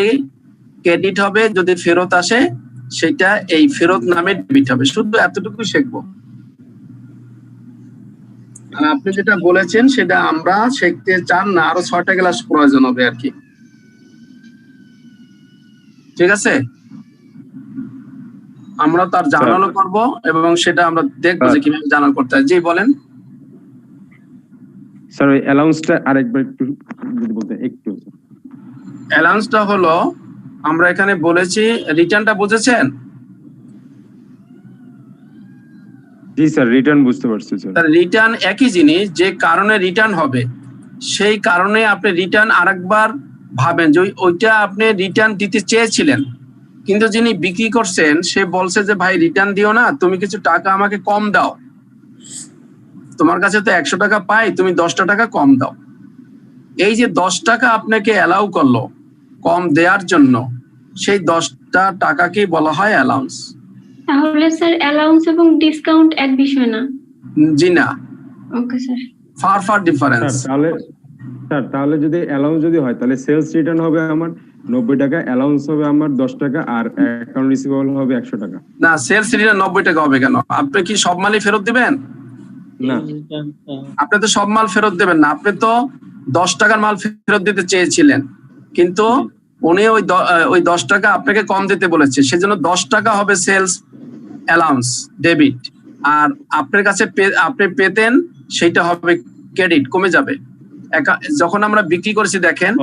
ক্রেডিট হবে, যদি ফেরত আসে সেটা এই ফেরত নামে ডেবিট হবে, শুধু এতটুকু শিখবো। আর আপনি যেটা বলেছেন সেটা আমরা শিখতে চান না, আরো 6টা ক্লাস প্রয়োজন হবে আর কি। ঠিক আছে, আমরা তার জানানো করব এবং সেটা আমরা দেখবো যে কিভাবে জানানো করতে হয়। জি বলেন স্যার। ওই অ্যালাউন্সটা আরেকবার একটু যদি বলতে। একটু অ্যালাউন্সটা হলো আমরা এখানে বলেছি, রিটার্নটা বুঝেছেন? জি স্যার, রিটার্ন বুঝতে পারছি স্যার। রিটার্ন একই জিনিস, যে কারণে রিটার্ন হবে সেই কারণে আপনি রিটার্ন আরেকবার ভাবেন যে ওইটা আপনি রিটার্ন দিতে চেয়েছিলেন, কিন্তু যিনি বিক্রি করছেন সে বলছে যে ভাই রিটার্ন দিও না, তুমি কিছু টাকা আমাকে কম দাও। তোমার কাছে তো 100 টাকা পাই, তুমি 10টা টাকা কম দাও। এই যে 10 টাকা আপনাকে অ্যালাউ করলো কম দেওয়ার জন্য, সেই 10টা টাকাকেই বলা হয় অ্যালাউন্স। তাহলে স্যার অ্যালাউন্স এবং ডিসকাউন্ট এক বিষয় না? জি না। Okay sir. Far difference. তাহলে যদি অ্যালাউন্স যদি হয় তাহলে সেলস রিটার্ন হবে আমার 90 টাকা, অ্যালাউন্স হবে আমার 10 টাকা, আর অ্যাকাউন্ট রিসিভেবল হবে 100 টাকা। না, সেলস রিটার্ন 90 টাকা হবে কেন? আপনি কি সব মালই ফেরত দিবেন? না, আপনি তো সব মাল ফেরত দেবেন না। আপনি তো 10 টাকার মাল ফেরত দিতে চেয়েছিলেন, কিন্তু উনি ওই 10 টাকা আপনাকে কম দিতে বলেছে, সেজন্য 10 টাকা হবে সেলস অ্যালাউন্স ডেবিট, আর আপনার কাছে আপনি পেতেন সেটা হবে ক্রেডিট, কমে যাবে। যখন আমরা বিক্রি করেছি দেখেন,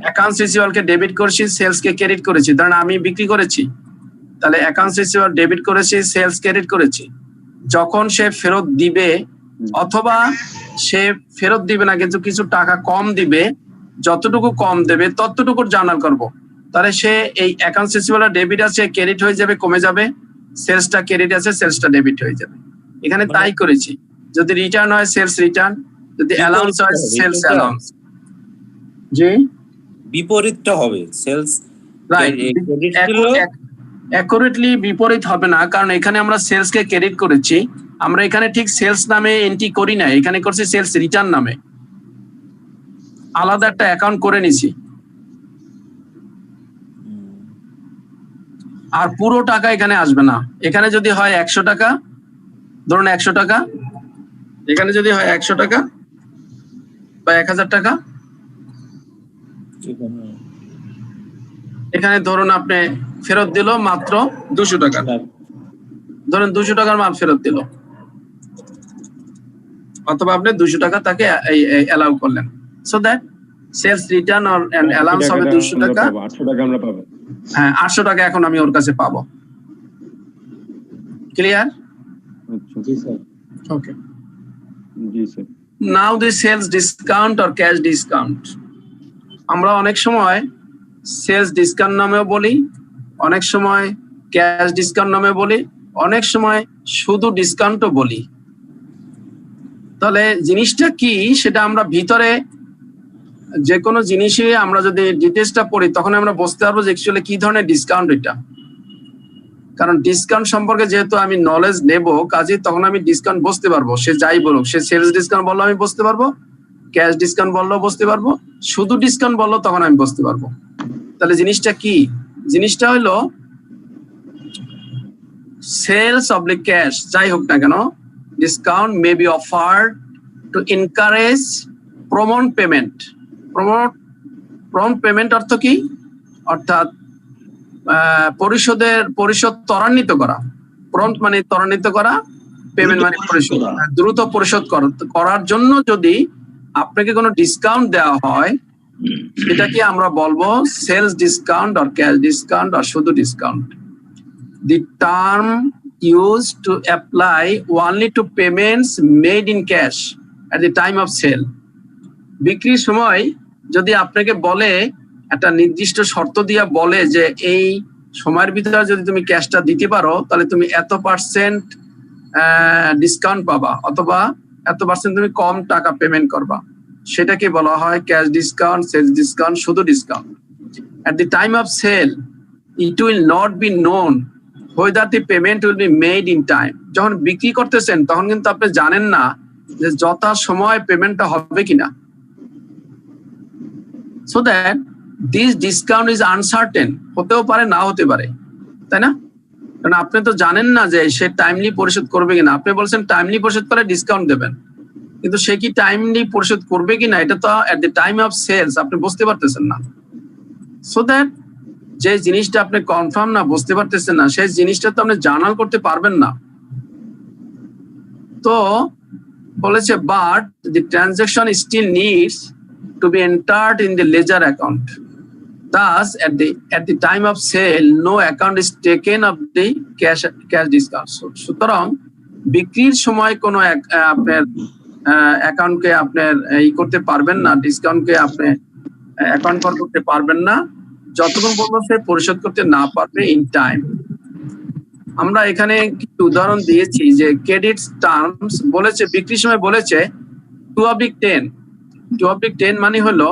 অ্যাকাউন্টস রিসিভেবলকে ডেবিট করেছি, সেলস কে ক্রেডিট করেছি। ধরেন আমি বিক্রি করেছি, তাহলে অ্যাকাউন্টস রিসিভেবল ডেবিট করেছি, সেলস ক্রেডিট করেছি। যখন সে ফেরত দিবে অথবা সে ফেরত দিবে না কিন্তু কিছু টাকা কম দিবে, যতটুকু কম দেবে ততটুকু জার্নাল করব। তাহলে সে এই অ্যাকাউন্টস রিসিভেবল ডেবিট আছে, ক্রেডিট হয়ে যাবে, কমে যাবে। সেলসটা ক্রেডিট আছে, সেলসটা ডেবিট হয়ে যাবে। এখানে তাই করেছি। যদি রিটার্ন হয় সেলস রিটার্ন, যদি অ্যালাউন্স হয় সেলস অ্যালাউন্স। জি, বিপরীতটা হবে সেলস রাইট। অ্যাকুরেটলি বিপরীত হবে না, কারণ এখানে আমরা সেলস কে ক্রেডিট করেছি। আমরা এখানে ঠিক সেলস নামে এন্ট্রি করি না, এখানে করছি সেলস রিটার্ন নামে, আলাদা একটা অ্যাকাউন্ট করে নিছি। আর পুরো টাকা এখানে আসবে না। এখানে যদি হয় 100 টাকা, ধরুন 100 টাকা, এখানে যদি হয় 100 টাকা বা 1000 টাকা, এখানে ধরুন আপনি ফেরত দিল মাত্র 200 টাকা, ধরুন 200 টাকার মাল ফেরত দিল, অথবা আপনি 200 টাকা তাকে অ্যালাউ করলেন। So that sales return or allowance হবে 200 টাকা। 800 টাকা আমরা পাবো। হ্যাঁ, 800 টাকা এখন আমি ওর কাছে পাবো। ক্লিয়ার? জি স্যার। ওকে, জি sir. Now the sales discount or cash discount. আমরা অনেক সময় সেলস ডিসকাউন্ট নামেও বলি, অনেক সময় ক্যাশ ডিসকাউন্ট নামে বলি, অনেক সময় শুধু ডিসকাউন্টও বলি। তাহলে জিনিসটা কি সেটা আমরা ভিতরে যে কোনো জিনিসই আমরা যদি ডিটেলসটা পড়ি তখন আমরা বুঝতে পারবো যে অ্যাকচুয়ালি কি ধরনের ডিসকাউন্ট এটা। কারণ ডিসকাউন্ট সম্পর্কে যেহেতু আমি নলেজ নেব, কাজে তখন আমি ডিসকাউন্ট বুঝতে পারবো। সে যাই বলুক, সে সেলস ডিসকাউন্ট বললো আমি বুঝতে পারবো, ক্যাশ ডিসকাউন্ট বললেও বুঝতে পারবো, শুধু ডিসকাউন্ট বললো তখন আমি বুঝতে পারবো। তাহলে জিনিসটা কি? জিনিসটা হলো সেলস অবলিক ক্যাশ, যাই হোক না কেন, discount may be offered to encourage promote payment. Promote payment অর্থ কি? অর্থাৎ পরিশোধ ত্বরান্বিত করা। প্রম্পট মানে ত্বরান্বিত করা, পেমেন্ট মানে পরিশোধ, দ্রুত পরিশোধ করার জন্য যদি আপনাকে কোনো ডিসকাউন্ট দেওয়া হয়, সেটাকে আমরা বলবো sales discount or cash discount or শুধু discount. The term used to apply only to payments made in cash at the time of sale. বিক্রির সময় যদি আপনাকে বলে, একটা নির্দিষ্ট শর্ত দিয়া বলে যে এই সময়ের ভিতরে যদি তুমি ক্যাশটা দিতে পারো তাহলে তুমি এত % ডিসকাউন্ট পাবা, অথবা এত % তুমি কম টাকা পেমেন্ট করবা, সেটাকে বলা হয় ক্যাশ ডিসকাউন্ট, সেলস ডিসকাউন্ট, শুধু discount. At the time of sale, it will not be known whether the payment will be made in time. যখন বিক্রি করতেছেন তখন কিন্তু আপনি জানেন না যে যথা সময় পেমেন্টটা হবে কিনা। So that this discount is uncertain, হতেও পারে না হতে পারে, তাই না? কারণ আপনি তো জানেন না যে সে টাইমলি পরিশোধ করবে কিনা। আপনি বলছেন টাইমলি পরিশোধ করে ডিসকাউন্ট দেবেন, কিন্তু সে কি টাইমলি পরিশোধ করবে কিনা এটা তো at the time of sales আপনি বুঝতে পারতেছেন না। সো দ্যাট যে জিনিসটা আপনি কনফার্ম না, বুঝতে পারতেছেন না, সেই জিনিসটা তো আপনি জার্নাল করতে পারবেন না। তো বলেছে but the transaction still needs to be entered in the ledger account. Thus, at the time of sale, no account is taken of the cash discount. সুতরাং বিক্রির সময় কোনো আপনার অ্যাকাউন্টকে আপনার করতে পারবেন না, ডিসকাউন্টকে আপনি অ্যাকাউন্ট করতে পারবেন না যতক্ষণ পর্যন্ত সে পরিশোধ করতে না পারবে ইন টাইম। আমরা এখানে কিছু উদাহরণ দিয়েছি যে ক্রেডিট টার্মস বলেছে, বিক্রির সময় বলেছে 2/10 মানে হলো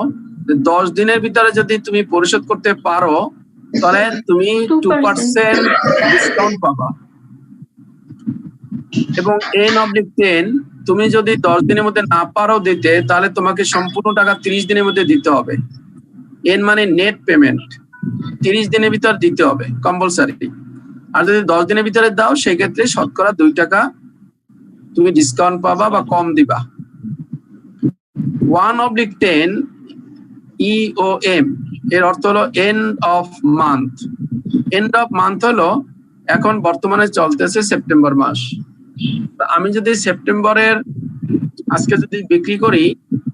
10 দিনের ভিতরে যদি তুমি পরিশোধ করতে পারো তাহলে তুমি 2% ডিসকাউন্ট পাবা, এবং n/10 তুমি যদি 10 দিনের মধ্যে না পারো দিতে তাহলে তোমাকে সম্পূর্ণ টাকা 30 দিনের মধ্যে দিতে হবে। n মানে নেট পেমেন্ট, 30 দিনের ভিতর দিতে হবে কম্পালসারি। আর যদি 10 দিনের ভিতরে দাও সেক্ষেত্রে শতকরা 2 টাকা তুমি ডিসকাউন্ট পাবা বা কম দিবা। 1/10 EOM এর অর্থ হলো end of month. End of month হলো এখন বর্তমানে চলতেছে সেপ্টেম্বর মাস। আমি যদি সেপ্টেম্বরের আজকে যদি বিক্রি করি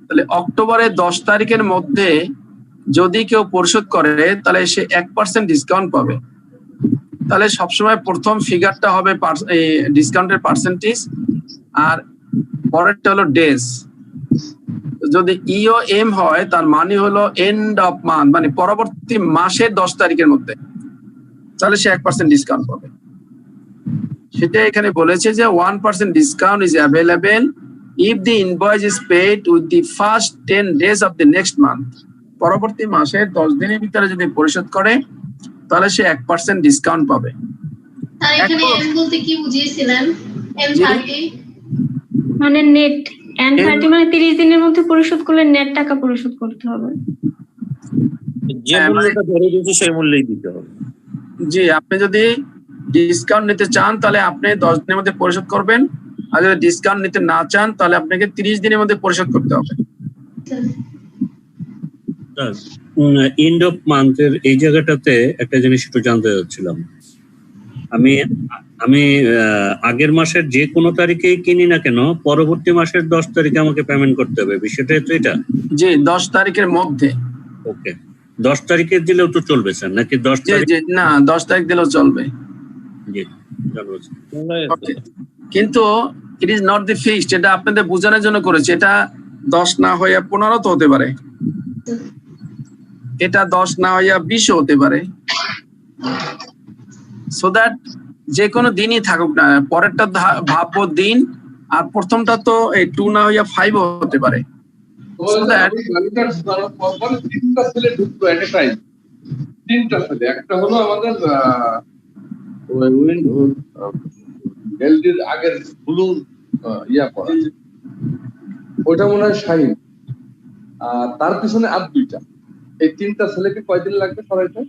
তাহলে অক্টোবরের 10 তারিখের মধ্যে যদি কেউ পরিশোধ করে তাহলে সে 1% ডিসকাউন্ট পাবে। তাহলে সবসময় প্রথম ফিগারটা হবে ডিসকাউন্টের পার্সেন্টেজ, আর পরেরটা হলো ডেজ। যদি EOM হয় তার মানে হলো এন্ড অফ মান্থ, মানে পরবর্তী মাসের 10 তারিখের মধ্যে, তাহলে সে 1% ডিসকাউন্ট পাবে। সেটা এখানে বলেছে যে 1% discount is available if the invoice is paid with the first 10 days of the next month. পরবর্তী মাসের 10 দিনের ভিতরে যদি পরিশোধ করে তাহলে সে 1% ডিসকাউন্ট পাবে। আর এখানে এম বলতে কি বুঝিয়েছিলেন? M30 মানে নেট, N30 মানে 30 দিনের মধ্যে পরিশোধ করলে নেট টাকা পরিশোধ করতে হবে, যে মূল্যটা ধরে দিয়েছে সেই মূল্যই দিতে হবে। জি, আপনি যদি ডিসকাউন্ট নিতে চান তাহলে আপনি 10 দিনের মধ্যে পরিশোধ করবেন, আর যদি ডিসকাউন্ট নিতে না চান তাহলে আপনাকে 30 দিনের মধ্যে পরিশোধ করতে হবে। এন্ড অফ মান্থের এই জায়গাটাতে একটা জিনিস একটু জানতে চাচ্ছিলাম। আমি আগের মাসের যে কোনো তারিখেই কিনি না কেন, পরবর্তী মাসের 10 তারিখে আমাকে পেমেন্ট করতে হবে, বিষয়টা তো এটা? জি, 10 তারিখের মধ্যে। ওকে, 10 তারিখে দিলেও তো চলবে স্যার নাকি? 10 তারিখ না, 10 তারিখ দিলেও চলবে। জি, কিন্তু ইট ইজ নট দি ফিক্সড, এটা আপনাদের বোঝানোর জন্য করেছে। এটা 10 না হইয়া 15 তো হতে পারে, এটা 10 না হইয়া 20 হতে পারে। সো দ্যাট যে কোনো দিনই থাকুক না, পরেরটা ভাববো দিন, আর প্রথমটা তো এই 2 না হইয়া 5 হতে পারে। সো দ্যাট তিনটা ছেলে ঢুকলো এট এ টাইম, তিনটা ছেলে। একটা হলো আমাদের এলডির আগের ব্লু ইয়া পড়া, ওটা মনে হয় শাহিন, আর তার পিছনে আর দুইটা। এই তিনটা ছেলেকে কয়দিন লাগবে সরাইতে?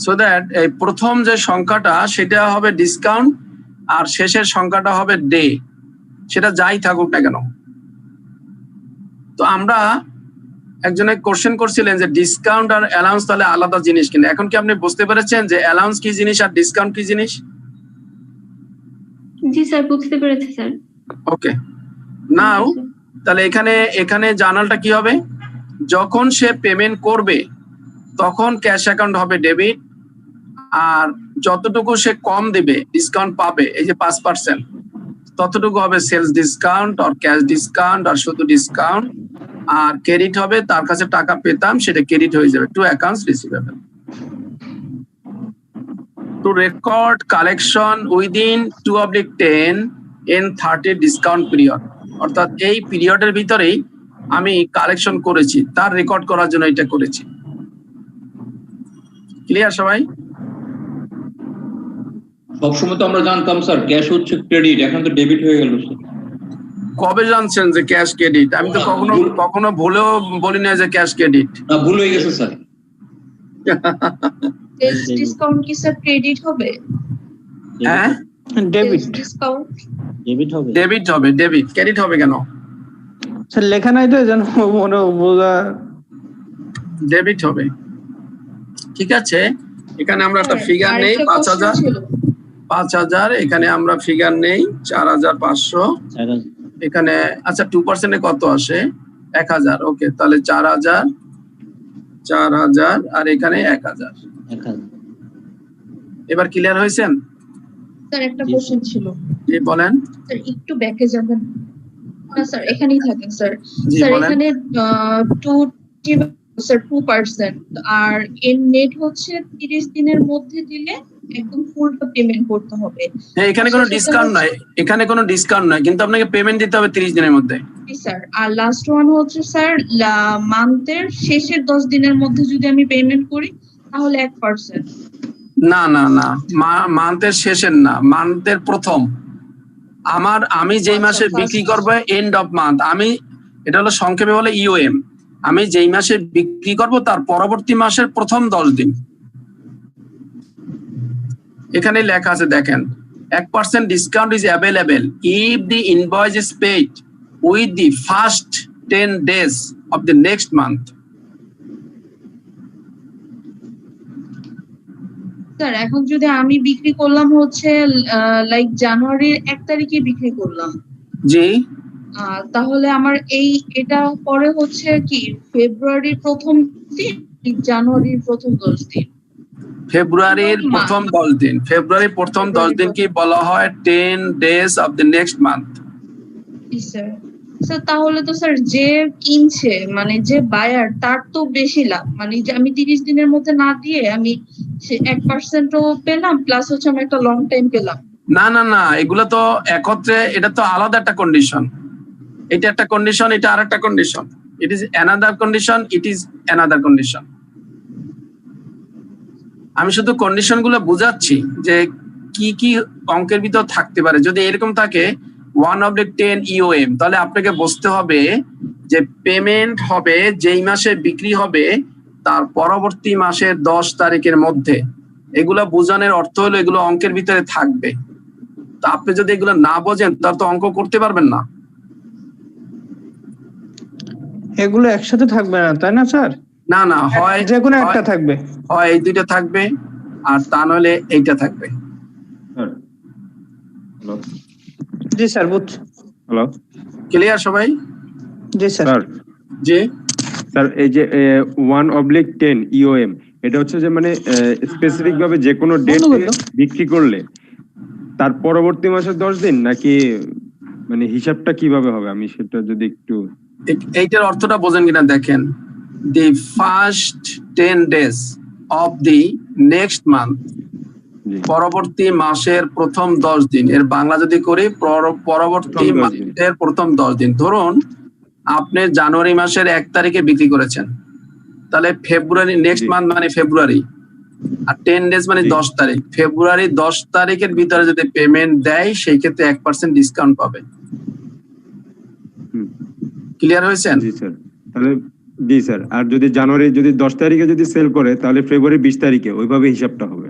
সো দ্যাট এই প্রথম যে সংখ্যাটা সেটা হবে ডিসকাউন্ট, আর শেষের সংখ্যাটা হবে ডে, সেটা যাই থাকুক না কেন। তো আমরা একজনে কোশ্চেন করছিলেন যে ডিসকাউন্ট আর অ্যালাউন্স তাহলে আলাদা জিনিস কিনা। এখন কি আপনি বুঝতে পেরেছেন যে অ্যালাউন্স কি জিনিস আর ডিসকাউন্ট কি জিনিস? জি স্যার, বুঝতে পেরেছি স্যার। ওকে, নাও তাহলে এখানে জার্নালটা কি হবে? যখন সে পেমেন্ট করবে তখন ক্যাশ অ্যাকাউন্ট হবে ডেবিট, আর যতটুকু সে কম দেবে ডিসকাউন্ট পাবে, এই যে 5%, ততটুকু হবে সেলস ডিসকাউন্ট আর ক্যাশ ডিসকাউন্ট আর শুধু ডিসকাউন্ট, আর ক্রেডিট হবে তার কাছে টাকা পেতাম সেটা ক্রেডিট হয়ে যাবে to accounts receivable. To record collection within 2/10 in 30 discount period, অর্থাৎ এই পিরিয়ডের ভিতরেই আমি কালেকশন করেছি, তার রেকর্ড করার জন্য এটা করেছি। ক্লিয়ার সবাই? সবসময় তো আমরা জানতাম স্যার ক্যাশ হচ্ছে ক্রেডিট, এখন তো ডেবিট হয়ে গেল স্যার। কবে জানছেন যে ক্যাশ ক্রেডিট? আমি তো কখনো ভুলেও বলি না যে ক্যাশ ক্রেডিট। ভুল হয়ে গেছে স্যার। ডিসকাউন্ট কি স্যার ক্রেডিট হবে? হ্যাঁ, ডেবিট। ডিসকাউন্ট ডেবিট হবে। ডেবিট হবে, ডেবিট। ক্রেডিট হবে কেন? স্যার লেখা নাই তো, যেন মনে বোঝা। ডেবিট হবে। ঠিক আছে, এখানে আমরা একটা ফিগার নেই 5000, এখানে আমরা ফিগার নেই 4500, এখানে আচ্ছা 2% কত আসে? 1000। ওকে, তাহলে 4000 আর এখানে 1000। এবার ক্লিয়ার হয়েছেন? স্যার একটা কোশ্চেন ছিল। জি বলেন। স্যার একটু ব্যাকে যাবেন না স্যার, এখানেই থাকেন স্যার। স্যার এখানে 2 স্যার 2%, আর এর নেট হচ্ছে 30 দিনের মধ্যে দিলে একদম ফুলটা পেমেন্ট করতে হবে। হ্যাঁ, এখানে কোনো ডিসকাউন্ট নাই, এখানে কোনো ডিসকাউন্ট নাই, কিন্তু আপনাকে পেমেন্ট দিতে হবে 30 দিনের মধ্যে। স্যার আর লাস্ট ওয়ান হচ্ছে স্যার মান্থের শেষের 10 দিনের মধ্যে যদি আমি পেমেন্ট করি তাহলে 1%। না না না, মান্থের শেষের না, মান্থের প্রথম। আমি যেই মাসে বিক্রি করবো এন্ড অফ মান্থ, আমি এটা হলো সংক্ষেপে বলে ইওএম, আমি যেই মাসে বিক্রি করব তার পরবর্তী মাসের প্রথম 10 দিন। এখানে লেখা আছে দেখেন, 1% discount is available if the invoice is paid with the first 10 days of the next month. Sir এখন যদি আমি বিক্রি করলাম হচ্ছে লাইক জানুয়ারির 1 তারিখে বিক্রি করলাম, জি, তাহলে আমার এটা পরে হচ্ছে কি ফেব্রুয়ারির প্রথম দিন, জানুয়ারির প্রথম 10 দিন, ফেব্রুয়ারির প্রথম 10 দিন, ফেব্রুয়ারির প্রথম 10 দিন কি বলা হয় 10 days of the next month. Sir sir তাহলে তো স্যার যে কিনছে মানে যে বায়ার তার তো বেশি লাভ, মানে যে আমি 30 দিনের মধ্যে না দিয়ে আমি 1%ও পেলাম প্লাস হচ্ছে আমি একটা লং টাইম পেলাম। না না না, এগুলো তো একত্রে, এটা তো আলাদা একটা কন্ডিশন, এটা একটা কন্ডিশন, এটা আরেকটা condition, it is another condition, it is another condition. আমি শুধু কন্ডিশন গুলো বুঝাচ্ছি যে কি কি অঙ্কের ভিতর থাকতে পারে। যদি এরকম থাকে 1/10 ইওএম, তাহলে আপনাকে বুঝতে হবে যে পেমেন্ট হবে যেই মাসে বিক্রি হবে তার পরবর্তী মাসের 10 তারিখের মধ্যে। এগুলো বোঝানোর অর্থ হলো এগুলো অঙ্কের ভিতরে থাকবে। তা আপনি যদি এগুলো না বোঝেন তাহলে তো অঙ্ক করতে পারবেন না। এগুলো একসাথে থাকবে না, তাই না স্যার? না না, হয় যে কোনো একটা থাকবে, হয় এই দুইটা থাকবে আর তা নইলে এইটা থাকবে। জি স্যার, বুঝছি। হ্যালো, ক্লিয়ার সবাই? জি স্যার। জি স্যার, এই যে 1/10 ইওএম, এটা হচ্ছে যে মানে স্পেসিফিক ভাবে যে কোনো ডেট বিক্রি করলে তার পরবর্তী মাসের 10 দিন, নাকি মানে হিসাবটা কিভাবে হবে? আমি সেটা যদি একটু এইটার অর্থটা বোঝেন কিনা দেখেন। দি first 10 days of the next month, পরবর্তী মাসের প্রথম 10 দিন, এর বাংলা যদি করি পরবর্তী মাসের প্রথম 10 দিন। ধরুন আপনি জানুয়ারি মাসের 1 তারিখে বিক্রি করেছেন, তাহলে ফেব্রুয়ারি নেক্সট মান্থ মানে ফেব্রুয়ারি, আর 10 days মানে 10 তারিখ। ফেব্রুয়ারি 10 তারিখের ভিতরে যদি পেমেন্ট দেয় সেই ক্ষেত্রে 1% ডিসকাউন্ট পাবে। ক্লিয়ার হয়েছেন? জি স্যার। তাহলে জি স্যার, আর যদি জানুয়ারি যদি 10 তারিখে যদি সেল করে তাহলে ফেব্রুয়ারি 20 তারিখে ওইভাবে হিসাবটা হবে?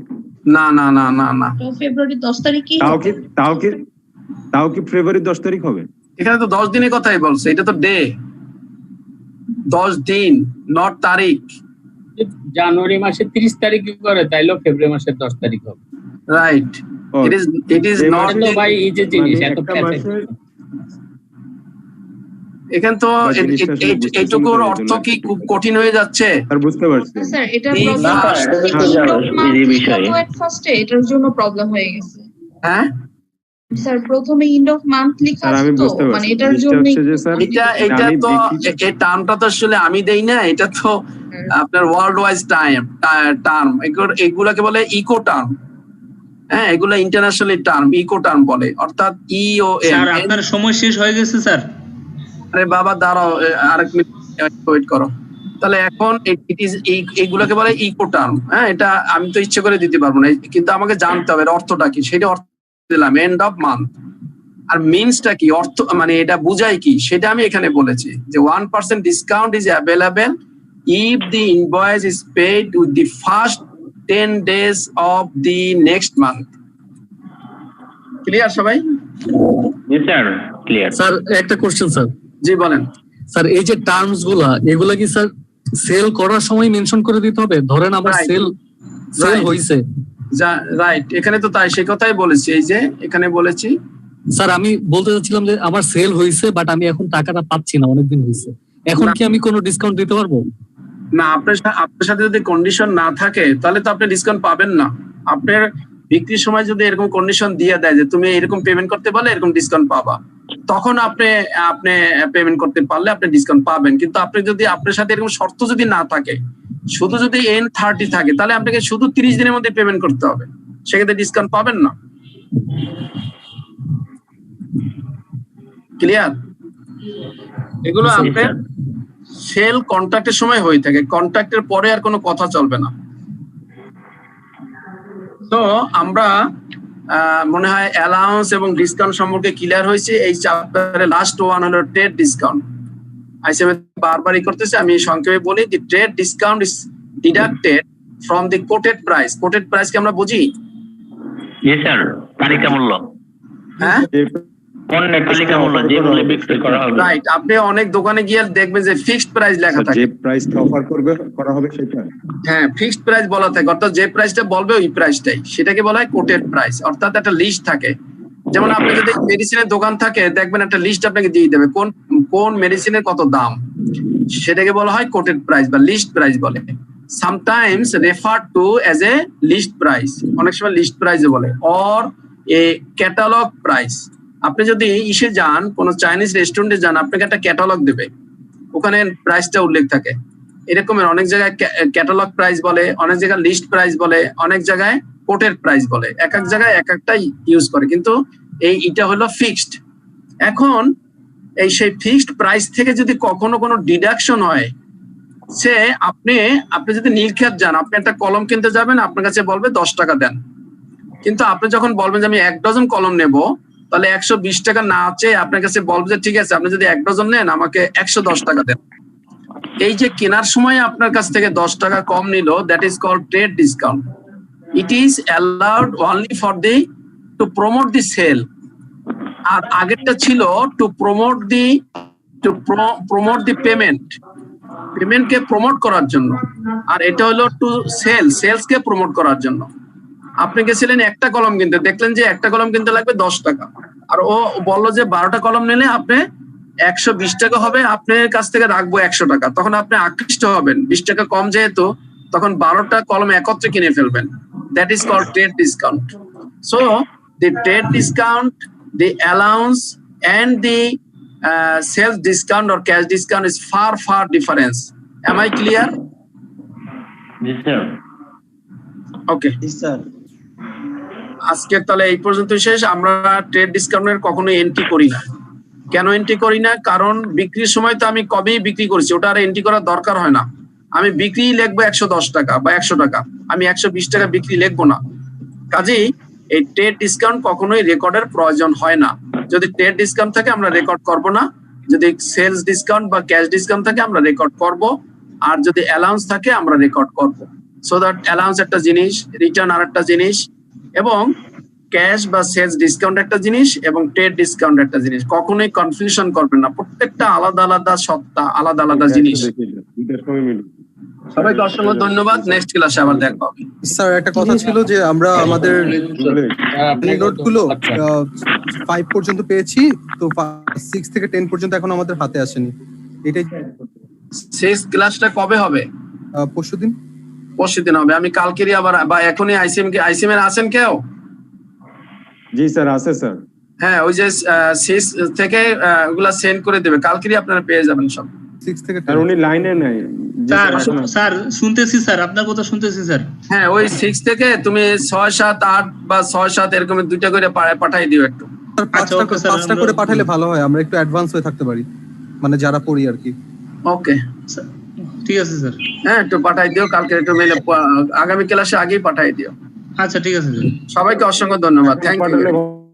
না না না না না, তো ফেব্রুয়ারি 10 তারিখে তাও কি ফেব্রুয়ারি 10 তারিখ হবে? এখানে তো 10 দিনের কথাই বলছে, এটা তো ডে, 10 দিন নট তারিখ। জানুয়ারি মাসের 30 তারিখে করে তাইলেও ফেব্রুয়ারি মাসের 10 তারিখ হবে। রাইট, ইট ইজ নট ভাই এই যে জিনিস এত এখানে তো এইটুকুর অর্থ কি খুব কঠিন হয়ে যাচ্ছে? আর বুঝতে পারছি স্যার, এটা ফার্স্টে এটার জন্য প্রবলেম হয়ে গেছে। হ্যাঁ স্যার, প্রথমে এন্ড অফ মান্থ লেখা আছে তো, মানে এটার জন্য এটা তো এই টার্মটা তো আসলে আমি দেই না, এটা তো আপনার ওয়ার্ল্ড ওয়াইজ টার্ম, এগুলাকে বলে ইকো টার্ম। হ্যাঁ, এগুলা ইন্টারন্যাশনাল টার্ম, ইকো টার্ম বলে, অর্থাৎ ইওএম। স্যার আপনার সময় শেষ হয়ে গেছে স্যার। আরে বাবা দাঁড়াও, আরেক মিনিট ওয়েট করো। তাহলে এখন এইগুলাকে বলে ইকো টার্ম। হ্যাঁ, এটা আমি তো ইচ্ছে করে দিতে পারবো না, কিন্তু আমাকে জানতে হবে এর অর্থটা কি। সেটা অর্থ দিলাম এন্ড অফ মান্থ। আর মিনসটা কি, অর্থ মানে এটা বুঝায় কি সেটা আমি এখানে বলেছি যে 1% discount is available if the invoice is paid with the first 10 days of the next month. Clear সবাই? জি স্যার, ক্লিয়ার। স্যার একটা কোশ্চেন স্যার। জি বলেন স্যার। এই যে টার্মস এগুলা কি স্যার সেল করার সময় মেনশন করে দিতে হবে? ধরেন আমার সেল হইছে, রাইট, এখানে তো তাই সেই কথাই বলেছি, এই যে এখানে বলেছি। স্যার আমি বলতে চাচ্ছিলাম যে আমার সেল হইছে বাট আমি এখন টাকাটা পাচ্ছি না, অনেকদিন হইছে, এখন কি আমি কোনো ডিসকাউন্ট দিতে পারবো? না, আপনার সাথে যদি কন্ডিশন না থাকে তাহলে তো আপনি ডিসকাউন্ট পাবেন না। আপনার বিক্রির সময় যদি এরকম কন্ডিশন দিয়ে দেয় যে তুমি এরকম পেমেন্ট করতে পারলে এরকম ডিসকাউন্ট পাবা, তখন আপনি পেমেন্ট করতে পারলে আপনি ডিসকাউন্ট পাবেন। কিন্তু আপনি যদি আপনার সাথে এরকম শর্ত যদি না থাকে, শুধু যদি N30 থাকে, তাহলে আপনাকে শুধু 30 দিনের মধ্যে পেমেন্ট করতে হবে, সেক্ষেত্রে ডিসকাউন্ট পাবেন না। ক্লিয়ার? এগুলো আপনার সেল কন্ট্রাক্টের সময় হয়ে থাকে, কন্ট্রাক্টের পরে আর কোনো কথা চলবে না। তো আমরা মনে হয় অ্যালাউন্স এবং ডিসকাউন্ট সম্পর্কে ক্লিয়ার হয়েছে। এই চ্যাপ্টারে লাস্ট ওয়ান হলো ট্রেড ডিসকাউন্ট। আইসিএম বারবারই করতেছে, আমি সংক্ষেপে বলি, the trade discount is deducted from the quoted price. Quoted price কি আমরা বুঝি? জি স্যার, তালিকা মূল্য। হ্যাঁ, পণ্যের তালিকা মূল্য যেগুলো বিক্রি করা হবে। রাইট। আপনি অনেক দোকানে গিয়ে দেখবেন যে ফিক্সড প্রাইস লেখা থাকে, যে প্রাইসটা অফার করা হবে সেটা। হ্যাঁ, ফিক্সড প্রাইস বলা থাকে, অর্থাৎ যে প্রাইসটা বলবে ওই প্রাইসটাই, সেটাকে বলা হয় কোটেড প্রাইস। অর্থাৎ একটা লিস্ট থাকে। যেমন আপনি যদি মেডিসিনের দোকান থাকে, দেখবেন একটা লিস্ট আপনাকে দিয়ে দেবে কোন কোন মেডিসিনের কত দাম, সেটাকে বলা হয় কোটেড প্রাইস বা লিস্ট প্রাইস বলে। Sometimes refer to as a list price, অনেক সময় লিস্ট প্রাইস বলে, অর এ ক্যাটালগ প্রাইস। আপনি যদি ইসে যান, কোন চাইনিজ রেস্টুরেন্টে যান, আপনাকে একটা ক্যাটালগ দেবে, ওখানে প্রাইসটা উল্লেখ থাকে। এরকমের অনেক জায়গায় ক্যাটালগ প্রাইস বলে, অনেক জায়গায় লিস্ট প্রাইস বলে, অনেক জায়গায় কোটেড প্রাইস বলে। এক এক জায়গায় এক একটাই ইউজ করে, কিন্তু এটা হলো ফিক্সড। এখন সেই ফিক্সড প্রাইস থেকে যদি কখনো কোনো ডিডাকশন হয়, সে আপনি যদি নীলক্ষেত যান, আপনি একটা কলম কিনতে যাবেন, আপনার কাছে বলবে 10 টাকা দেন। কিন্তু আপনি যখন বলবেন যে আমি 1 ডজন কলম নেব, তাহলে 120 টাকা না চেয়ে আপনার কাছে বলবে যে ঠিক আছে, আপনি যদি 1 ডজন নেন, আমাকে 110 টাকা দেন। এই যে কেনার সময় আপনার কাছ থেকে 10 টাকা কম নিল, that is called trade discount. It is allowed only for to promote the sale. আর আগেরটা ছিল টু প্রমোট দি পেমেন্ট, পেমেন্টকে প্রমোট করার জন্য। আর এটা হলো টু সেলস কে প্রমোট করার জন্য। আপনি গেছিলেন একটা কলম কিনতে, দেখলেন যে একটা কলম কিনতে লাগবে 10 টাকা, আর ও বললো যে 12টা কলম নিলে আপনি 120 টাকা হবে, আপনার কাছ থেকে রাখবো 100 টাকা। তখন আপনি আকৃষ্ট হবেন, 20 টাকা কম যেহেতু, তখন 12টা কলম একত্রে কিনে ফেলবেন। That is called trade discount. So the trade discount, the allowance, and the sales discount or cash discount is far difference. Am I clear? Yes sir. Okay. Yes sir. আজকে তাহলে এই পর্যন্ত শেষ। আমরা ট্রেড ডিসকাউন্টের কখনো এন্ট্রি করি না। কেন এন্ট্রি করি না? কারণ বিক্রির সময় তো আমি কবেই বিক্রি করেছি, ওটা আর এন্ট্রি করার দরকার হয় না। আমি বিক্রি লিখবো 110 টাকা বা 100 টাকা, আমি 120 টাকা বিক্রি লিখবো না। কাজেই এই ট্রেড ডিসকাউন্ট কখনোই রেকর্ডের প্রয়োজন হয় না। যদি ট্রেড ডিসকাউন্ট থাকে আমরা রেকর্ড করব না, যদি সেলস ডিসকাউন্ট বা ক্যাশ ডিসকাউন্ট থাকে আমরা রেকর্ড করব, আর যদি অ্যালাউন্স থাকে আমরা রেকর্ড করব। সো দ্যাট অ্যালাউন্স একটা জিনিস, রিটার্ন আর একটা জিনিস, এবং ক্যাশ বা সেলস ডিসকাউন্ট একটা জিনিস, এবং ট্রেড ডিসকাউন্ট একটা জিনিস। কখনোই কনফিউশন করবেন না, প্রত্যেকটা আলাদা আলাদা সত্তা, আলাদা আলাদা জিনিস। সবাইকে অসংখ্য ধন্যবাদ। নেক্সট ক্লাসে আবার দেখা হবে। স্যার একটা কথা ছিল যে আমরা আমাদের নোটগুলো 5 পর্যন্ত পেয়েছি, তো 6 থেকে 10 পর্যন্ত এখন আমাদের হাতে আসেনি। এটাই শেষ ক্লাসটা কবে হবে? পরশুদিন হবে। আমি কালকেরই আবার বা এখনই আইসিএম এর আছেন কেউ? জি স্যার আছে স্যার। হ্যাঁ, ওই যে শেষ থেকে ওগুলা সেন্ড করে দেবে, কালকেরই আপনারা পেয়ে যাবেন সব। 6 থেকে 10 উনি লাইনে নাই স্যার শুনতেছি স্যার, আপনার কথা শুনতেছি স্যার। হ্যাঁ, ওই 6 থেকে তুমি 6, 7, 8 বা 6, 7 এরকম 2টা করে পাঠাই দিও একটু। 5টা করে পাঠালে ভালো হয়, আমরা একটু অ্যাডভান্স হয়ে থাকতে পারি, মানে যারা পড়ি আর কি। ওকে ঠিক আছে স্যার। হ্যাঁ, একটু পাঠাই দিও, কালকে একটু মেলে আগামী ক্লাসে আগেই পাঠাই দিও। আচ্ছা ঠিক আছে স্যার। সবাইকে অসংখ্য ধন্যবাদ। Thank you.